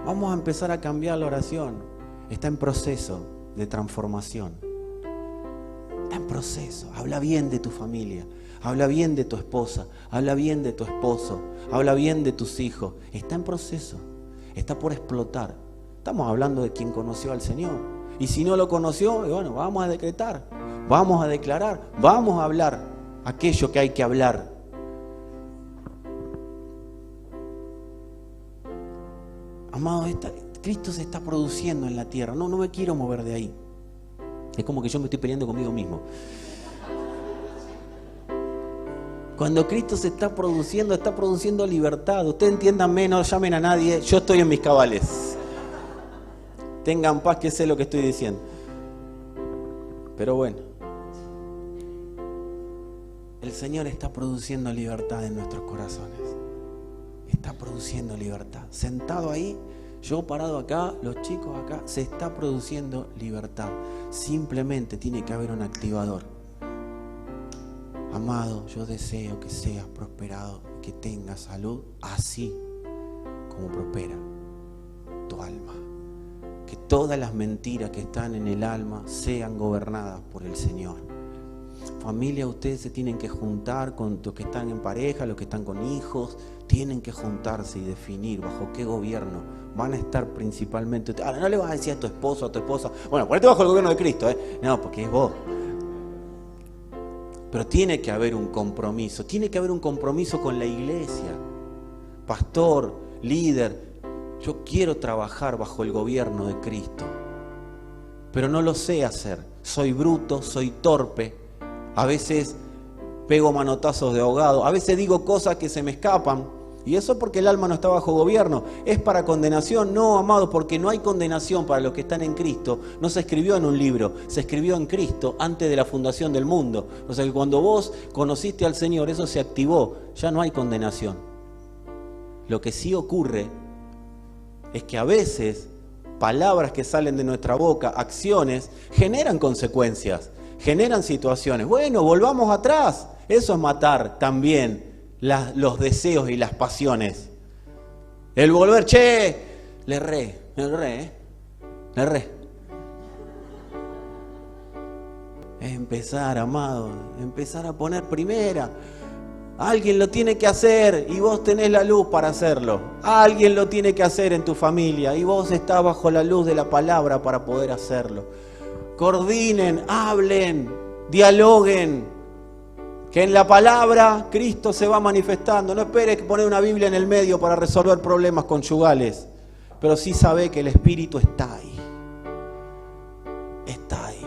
Vamos a empezar a cambiar la oración. Está en proceso de transformación. Está en proceso. Habla bien de tu familia. Habla bien de tu esposa. Habla bien de tu esposo. Habla bien de tus hijos. Está en proceso. Está por explotar. Estamos hablando de quien conoció al Señor. Y si no lo conoció, bueno, vamos a decretar. Vamos a declarar. Vamos a hablar aquello que hay que hablar. Amado, Cristo se está produciendo en la tierra. No me quiero mover de ahí. Es como que yo me estoy peleando conmigo mismo. Cuando Cristo se está produciendo libertad. Ustedes entiéndanme, no llamen a nadie. Yo estoy en mis cabales. Tengan paz, que sé lo que estoy diciendo. Pero bueno. El Señor está produciendo libertad en nuestros corazones. Está produciendo libertad. Sentado ahí, yo parado acá, los chicos acá, se está produciendo libertad. Simplemente tiene que haber un activador. Amado, yo deseo que seas prosperado, que tengas salud, así como prospera tu alma. Que todas las mentiras que están en el alma sean gobernadas por el Señor. Familia, ustedes se tienen que juntar con los que están en pareja, los que están con hijos, tienen que juntarse y definir bajo qué gobierno van a estar principalmente. Ahora, no le vas a decir a tu esposo o a tu esposa, bueno, ponete bajo el gobierno de Cristo, no, porque es vos. Pero tiene que haber un compromiso con la iglesia. Pastor, líder, yo quiero trabajar bajo el gobierno de Cristo, pero no lo sé hacer. Soy bruto, soy torpe, a veces pego manotazos de ahogado, a veces digo cosas que se me escapan. Y eso porque el alma no está bajo gobierno. ¿Es para condenación? No, amados, porque no hay condenación para los que están en Cristo. No se escribió en un libro, se escribió en Cristo antes de la fundación del mundo. O sea que cuando vos conociste al Señor, eso se activó, ya no hay condenación. Lo que sí ocurre es que a veces palabras que salen de nuestra boca, acciones, generan consecuencias, generan situaciones. Bueno, volvamos atrás. Eso es matar también los deseos y las pasiones. El volver, le erré. Es empezar, amado, empezar a poner primera. Alguien lo tiene que hacer y vos tenés la luz para hacerlo. Alguien lo tiene que hacer en tu familia y vos estás bajo la luz de la palabra para poder hacerlo. Coordinen, hablen, dialoguen. Que en la palabra Cristo se va manifestando. No esperes poner una Biblia en el medio para resolver problemas conyugales. Pero sí sabe que el Espíritu está ahí. Está ahí.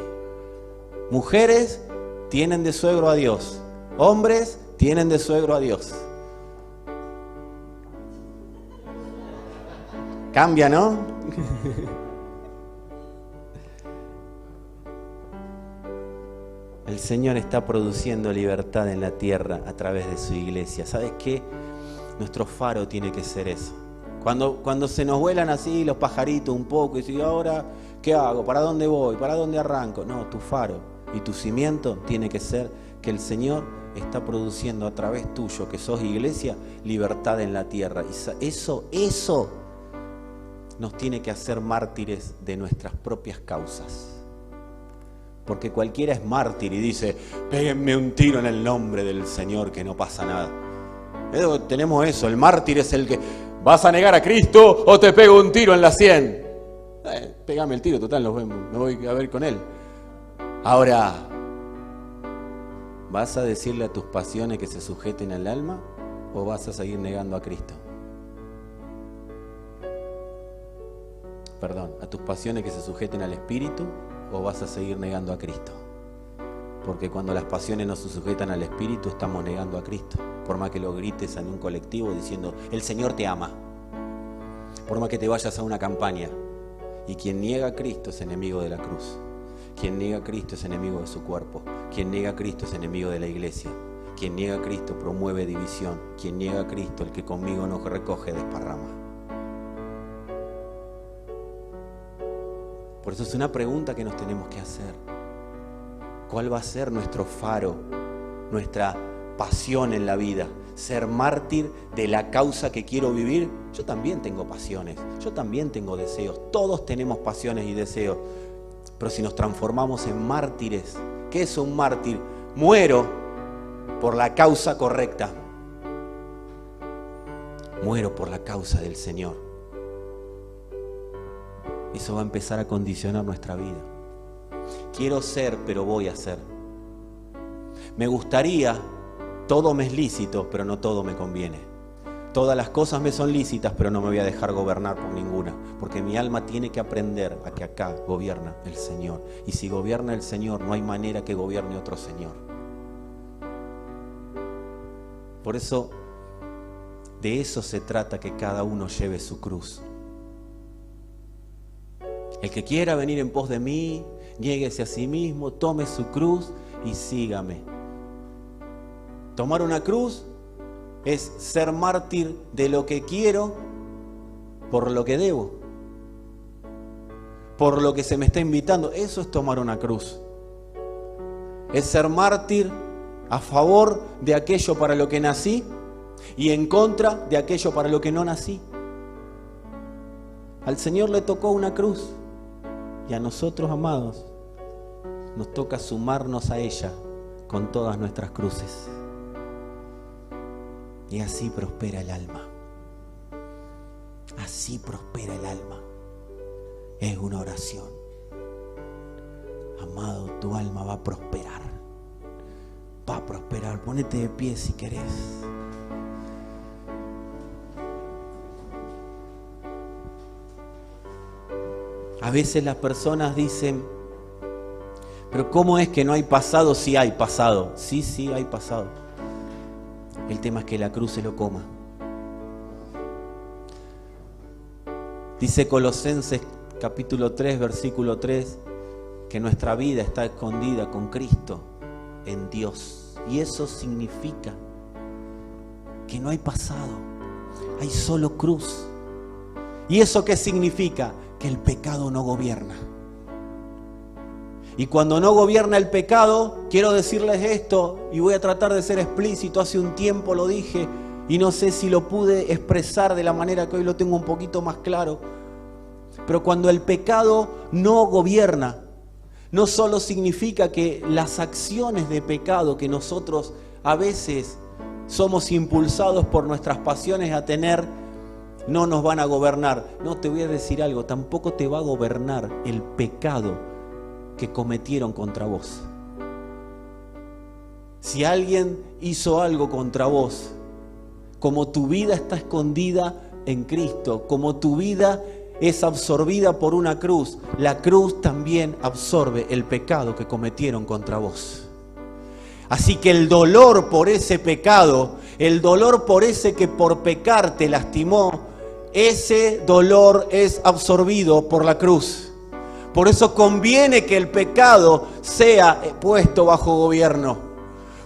Mujeres tienen de suegro a Dios. Hombres tienen de suegro a Dios. Cambia, ¿no? El Señor está produciendo libertad en la tierra a través de su iglesia. ¿Sabes qué? Nuestro faro tiene que ser eso. Cuando se nos vuelan así los pajaritos un poco y si ahora, ¿qué hago? ¿Para dónde voy? ¿Para dónde arranco? No, tu faro y tu cimiento tiene que ser que el Señor está produciendo a través tuyo, que sos iglesia, libertad en la tierra. Y eso nos tiene que hacer mártires de nuestras propias causas. Porque cualquiera es mártir y dice, péguenme un tiro en el nombre del Señor que no pasa nada. Tenemos eso, el mártir es el que, ¿vas a negar a Cristo o te pego un tiro en la 100? Pégame el tiro, total, me voy a ver con él. Ahora, ¿vas a decirle a tus pasiones que se sujeten al alma o vas a seguir negando a Cristo? Perdón, ¿a tus pasiones que se sujeten al Espíritu o vas a seguir negando a Cristo? Porque cuando las pasiones no se sujetan al Espíritu, estamos negando a Cristo. Por más que lo grites en un colectivo diciendo, el Señor te ama. Por más que te vayas a una campaña. Y quien niega a Cristo es enemigo de la cruz. Quien niega a Cristo es enemigo de su cuerpo. Quien niega a Cristo es enemigo de la iglesia. Quien niega a Cristo promueve división. Quien niega a Cristo, el que conmigo no recoge, desparrama. Por eso es una pregunta que nos tenemos que hacer. ¿Cuál va a ser nuestro faro, nuestra pasión en la vida? ¿Ser mártir de la causa que quiero vivir? Yo también tengo pasiones, yo también tengo deseos. Todos tenemos pasiones y deseos. Pero si nos transformamos en mártires, ¿qué es un mártir? Muero por la causa correcta. Muero por la causa del Señor. Eso va a empezar a condicionar nuestra vida. Quiero ser, pero voy a ser. Me gustaría, todo me es lícito, pero no todo me conviene. Todas las cosas me son lícitas, pero no me voy a dejar gobernar por ninguna. Porque mi alma tiene que aprender a que acá gobierna el Señor. Y si gobierna el Señor, no hay manera que gobierne otro Señor. Por eso, de eso se trata, que cada uno lleve su cruz. El que quiera venir en pos de mí, niéguese a sí mismo, tome su cruz y sígame. Tomar una cruz es ser mártir de lo que quiero por lo que debo, por lo que se me está invitando. Eso es tomar una cruz. Es ser mártir a favor de aquello para lo que nací y en contra de aquello para lo que no nací. Al Señor le tocó una cruz y a nosotros, amados, nos toca sumarnos a ella con todas nuestras cruces. Y así prospera el alma. Así prospera el alma. Es una oración. Amado, tu alma va a prosperar. Va a prosperar. Ponete de pie si querés. A veces las personas dicen, pero ¿cómo es que no hay pasado? Sí hay pasado. Sí, hay pasado. El tema es que la cruz se lo coma. Dice Colosenses capítulo 3, versículo 3, que nuestra vida está escondida con Cristo en Dios. Y eso significa que no hay pasado, hay solo cruz. ¿Y eso qué significa? Que el pecado no gobierna. Y cuando no gobierna el pecado, quiero decirles esto, y voy a tratar de ser explícito, hace un tiempo lo dije, y no sé si lo pude expresar de la manera que hoy lo tengo un poquito más claro, pero cuando el pecado no gobierna, no solo significa que las acciones de pecado que nosotros a veces somos impulsados por nuestras pasiones a tener, no nos van a gobernar. No, te voy a decir algo, tampoco te va a gobernar el pecado que cometieron contra vos. Si alguien hizo algo contra vos, como tu vida está escondida en Cristo, como tu vida es absorbida por una cruz, la cruz también absorbe el pecado que cometieron contra vos. Así que el dolor por ese pecado, el dolor por ese que por pecar te lastimó, ese dolor es absorbido por la cruz. Por eso conviene que el pecado sea puesto bajo gobierno.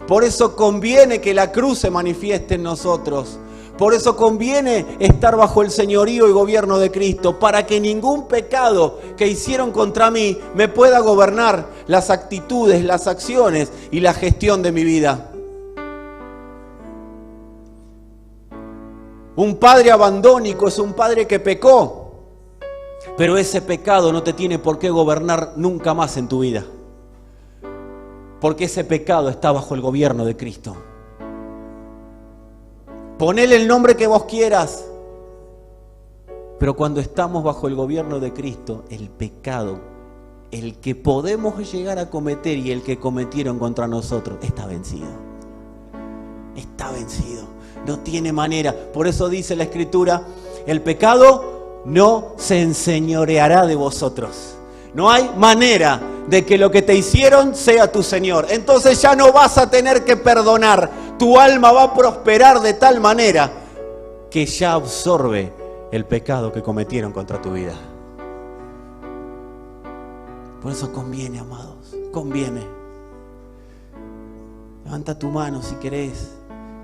Por eso conviene que la cruz se manifieste en nosotros. Por eso conviene estar bajo el señorío y gobierno de Cristo, para que ningún pecado que hicieron contra mí me pueda gobernar las actitudes, las acciones y la gestión de mi vida. Un padre abandónico es un padre que pecó, pero ese pecado no te tiene por qué gobernar nunca más en tu vida, porque ese pecado está bajo el gobierno de Cristo. Ponele el nombre que vos quieras, pero cuando estamos bajo el gobierno de Cristo, el pecado, el que podemos llegar a cometer y el que cometieron contra nosotros, está vencido. Está vencido. No tiene manera. Por eso dice la Escritura, el pecado no se enseñoreará de vosotros. No hay manera de que lo que te hicieron sea tu Señor. Entonces ya no vas a tener que perdonar. Tu alma va a prosperar de tal manera que ya absorbe el pecado que cometieron contra tu vida. Por eso conviene, amados, conviene. Levanta tu mano si querés.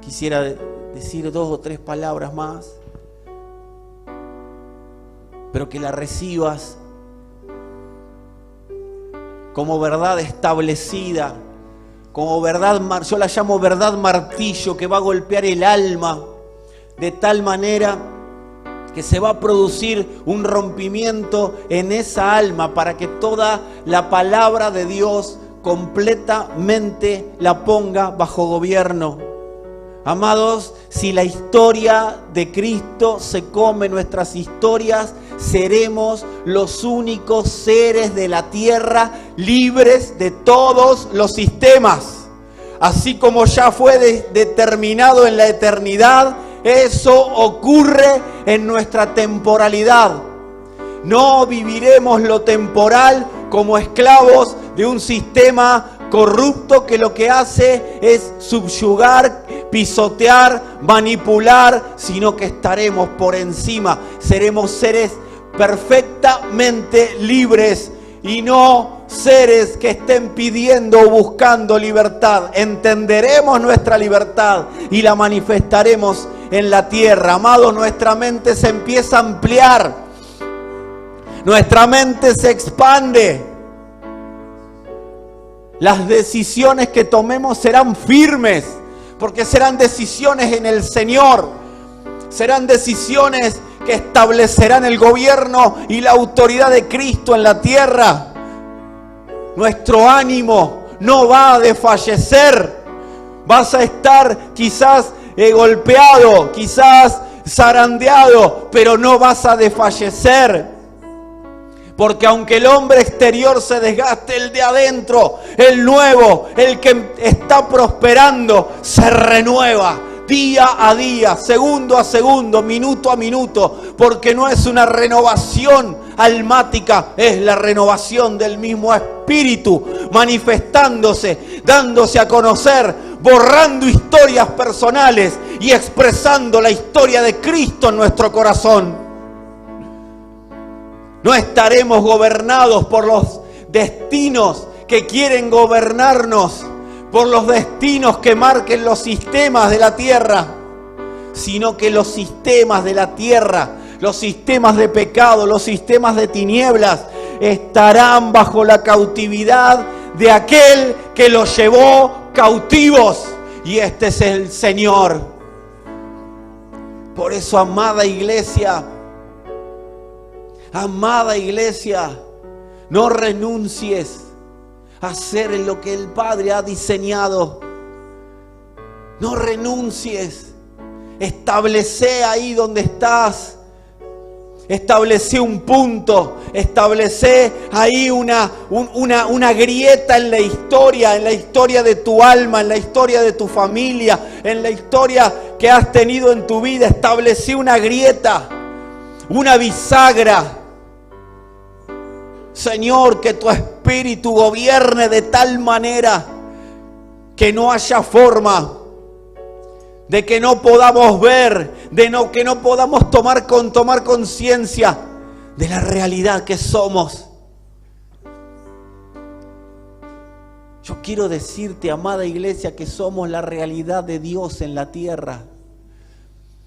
Quisiera decir 2 o 3 palabras más, pero que la recibas como verdad establecida, como verdad, yo la llamo verdad martillo, que va a golpear el alma de tal manera que se va a producir un rompimiento en esa alma para que toda la palabra de Dios completamente la ponga bajo gobierno. Amados, si la historia de Cristo se come nuestras historias, seremos los únicos seres de la tierra libres de todos los sistemas. Así como ya fue determinado en la eternidad, eso ocurre en nuestra temporalidad. No viviremos lo temporal como esclavos de un sistema corrupto que lo que hace es subyugar, pisotear, manipular, sino que estaremos por encima. Seremos seres perfectamente libres y no seres que estén pidiendo o buscando libertad. Entenderemos nuestra libertad y la manifestaremos en la tierra. Amados, nuestra mente se empieza a ampliar. Nuestra mente se expande. Las decisiones que tomemos serán firmes, porque serán decisiones en el Señor. Serán decisiones que establecerán el gobierno y la autoridad de Cristo en la tierra. Nuestro ánimo no va a desfallecer. Vas a estar quizás golpeado, quizás zarandeado, pero no vas a desfallecer. Porque aunque el hombre exterior se desgaste, el de adentro, el nuevo, el que está prosperando, se renueva día a día, segundo a segundo, minuto a minuto. Porque no es una renovación almática, es la renovación del mismo Espíritu, manifestándose, dándose a conocer, borrando historias personales y expresando la historia de Cristo en nuestro corazón. No estaremos gobernados por los destinos que quieren gobernarnos, por los destinos que marquen los sistemas de la tierra, sino que los sistemas de la tierra los sistemas de pecado, los sistemas de tinieblas, estarán bajo la cautividad de aquel que los llevó cautivos. Y este es el Señor. Por eso, amada iglesia, no renuncies a hacer lo que el Padre ha diseñado. No renuncies. Establece ahí donde estás. Establece un punto. Establece ahí una grieta en la historia de tu alma, en la historia de tu familia, en la historia que has tenido en tu vida. Establece una grieta, una bisagra. Señor, que tu Espíritu gobierne de tal manera que no haya forma de que no podamos ver, que no podamos tomar conciencia de la realidad que somos. Yo quiero decirte, amada iglesia, que somos la realidad de Dios en la tierra.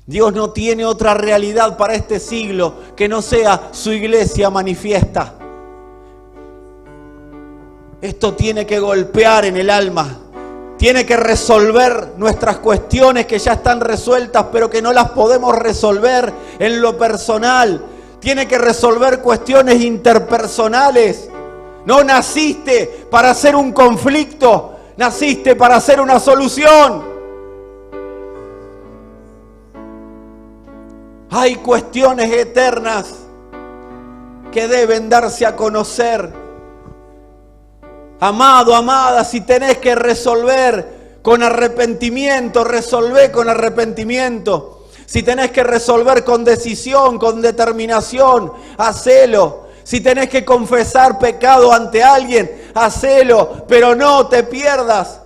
Dios no tiene otra realidad para este siglo que no sea su iglesia manifiesta. Esto tiene que golpear en el alma. Tiene que resolver nuestras cuestiones que ya están resueltas, pero que no las podemos resolver en lo personal. Tiene que resolver cuestiones interpersonales. No naciste para hacer un conflicto, naciste para hacer una solución. Hay cuestiones eternas que deben darse a conocer. Amado, amada, si tenés que resolver con arrepentimiento, resolvé con arrepentimiento. Si tenés que resolver con decisión, con determinación, hacelo. Si tenés que confesar pecado ante alguien, hacelo. Pero no te pierdas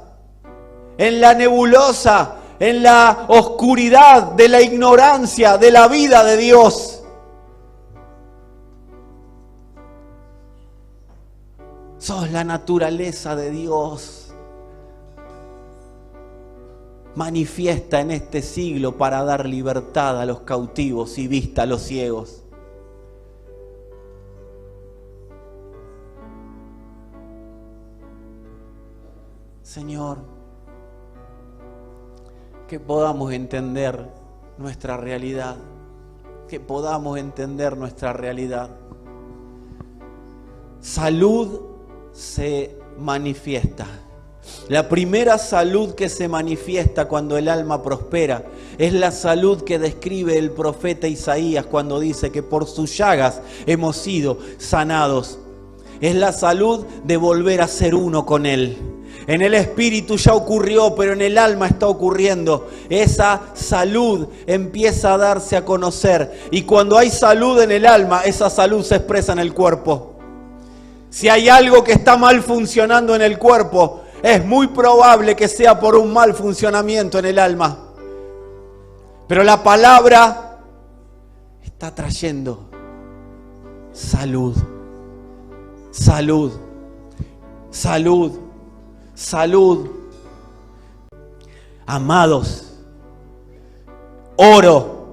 en la nebulosa, en la oscuridad de la ignorancia de la vida de Dios. Sos la naturaleza de Dios, manifiesta en este siglo para dar libertad a los cautivos y vista a los ciegos. Señor, que podamos entender nuestra realidad, Salud se manifiesta. La primera salud que se manifiesta cuando el alma prospera es la salud que describe el profeta Isaías cuando dice que por sus llagas hemos sido sanados. Es la salud de volver a ser uno con Él. En el espíritu ya ocurrió, pero en el alma está ocurriendo. Esa salud empieza a darse a conocer. Y cuando hay salud en el alma, esa salud se expresa en el cuerpo. Si hay algo que está mal funcionando en el cuerpo, es muy probable que sea por un mal funcionamiento en el alma. Pero la palabra está trayendo salud, salud, salud, salud. Amados, oro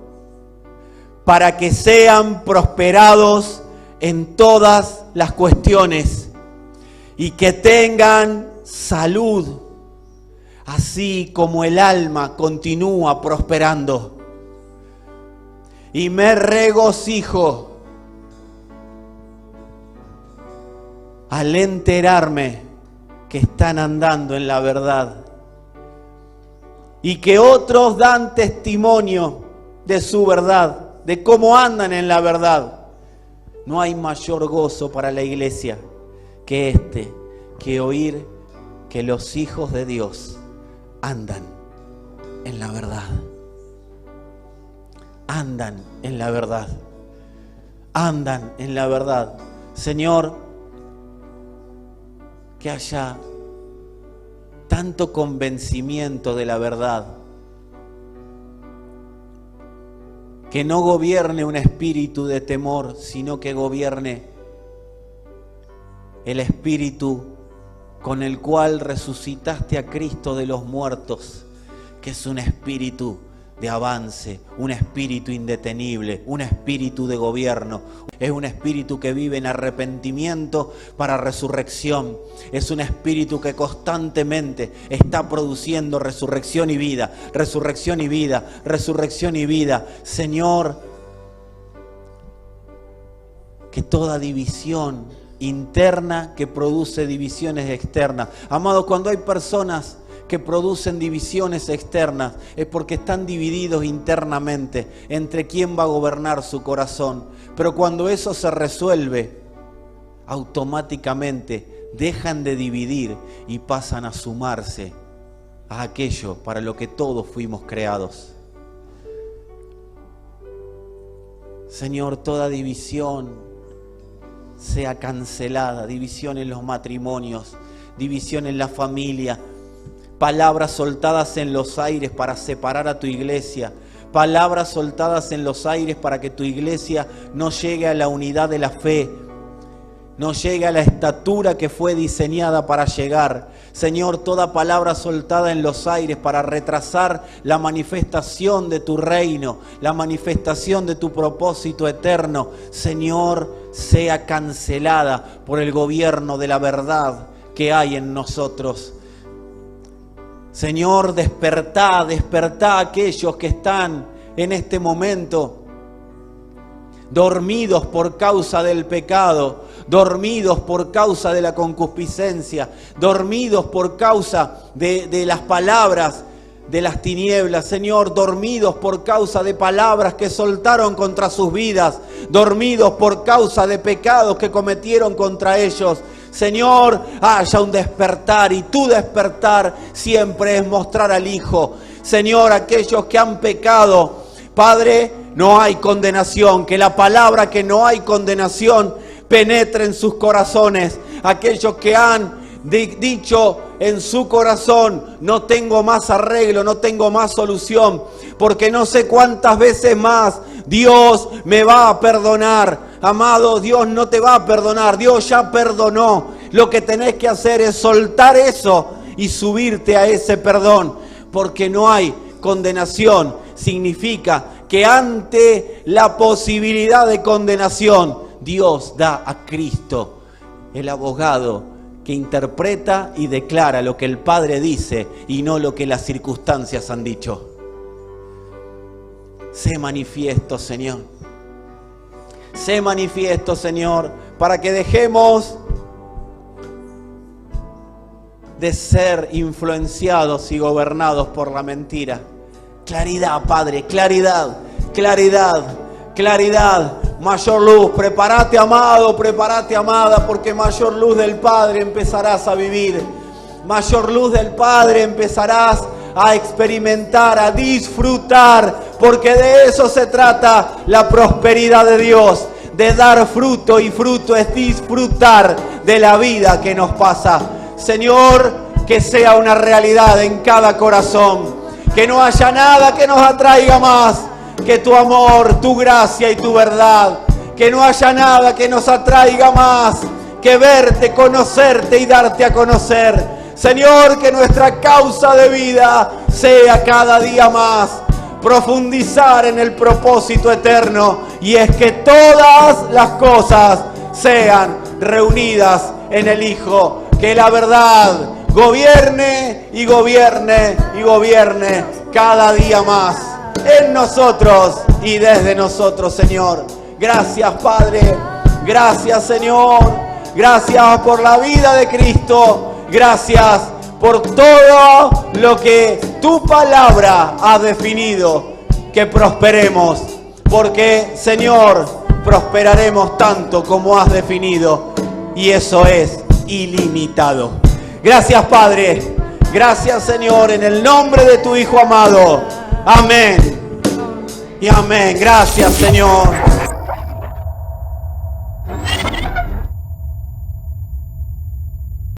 para que sean prosperados en todas las cuestiones y que tengan salud, así como el alma continúa prosperando. Y me regocijo al enterarme que están andando en la verdad y que otros dan testimonio de su verdad, de cómo andan en la verdad. No hay mayor gozo para la iglesia que oír que los hijos de Dios andan en la verdad. Andan en la verdad. Andan en la verdad. Señor, que haya tanto convencimiento de la verdad, que no gobierne un espíritu de temor, sino que gobierne el espíritu con el cual resucitaste a Cristo de los muertos, que es un espíritu de avance, un espíritu indetenible, un espíritu de gobierno. Es un espíritu que vive en arrepentimiento para resurrección. Es un espíritu que constantemente está produciendo resurrección y vida, resurrección y vida, resurrección y vida. Señor, que toda división interna que produce divisiones externas. Amado, cuando hay personas que producen divisiones externas, es porque están divididos internamente entre quién va a gobernar su corazón. Pero cuando eso se resuelve, automáticamente dejan de dividir y pasan a sumarse a aquello para lo que todos fuimos creados. Señor, toda división sea cancelada, división en los matrimonios, división en la familia, palabras soltadas en los aires para separar a tu iglesia, palabras soltadas en los aires para que tu iglesia no llegue a la unidad de la fe, no llegue a la estatura que fue diseñada para llegar. Señor, toda palabra soltada en los aires para retrasar la manifestación de tu reino, la manifestación de tu propósito eterno, Señor, sea cancelada por el gobierno de la verdad que hay en nosotros. Señor, despertá a aquellos que están en este momento dormidos por causa del pecado, dormidos por causa de la concupiscencia, dormidos por causa de las palabras de las tinieblas, Señor, dormidos por causa de palabras que soltaron contra sus vidas, dormidos por causa de pecados que cometieron contra ellos. Señor, haya un despertar, y tu despertar siempre es mostrar al Hijo. Señor, aquellos que han pecado, Padre, no hay condenación, que la palabra que no hay condenación penetre en sus corazones. Aquellos que han dicho en su corazón, no tengo más arreglo, no tengo más solución, porque no sé cuántas veces más Dios me va a perdonar. Amado, Dios no te va a perdonar, Dios ya perdonó. Lo que tenés que hacer es soltar eso y subirte a ese perdón, porque no hay condenación. Significa que ante la posibilidad de condenación, Dios da a Cristo, el abogado que interpreta y declara lo que el Padre dice y no lo que las circunstancias han dicho. Sé manifiesto, Señor. Sé manifiesto, Señor, para que dejemos de ser influenciados y gobernados por la mentira. Claridad, Padre, claridad, claridad, claridad. Mayor luz, prepárate, amado, prepárate, amada, porque mayor luz del Padre empezarás a vivir. Mayor luz del Padre empezarás a experimentar, a disfrutar, porque de eso se trata la prosperidad de Dios, de dar fruto, y fruto es disfrutar de la vida que nos pasa. Señor, que sea una realidad en cada corazón, que no haya nada que nos atraiga más que tu amor, tu gracia y tu verdad, que no haya nada que nos atraiga más que verte, conocerte y darte a conocer. Señor, que nuestra causa de vida sea cada día más profundizar en el propósito eterno, y es que todas las cosas sean reunidas en el Hijo, que la verdad gobierne y gobierne y gobierne cada día más en nosotros y desde nosotros, Señor. Gracias, Padre, gracias, Señor, gracias por la vida de Cristo. Gracias por todo lo que tu palabra ha definido, que prosperemos, porque, Señor, prosperaremos tanto como has definido, y eso es ilimitado. Gracias, Padre, gracias, Señor, en el nombre de tu Hijo amado. Amén y amén. Gracias, Señor.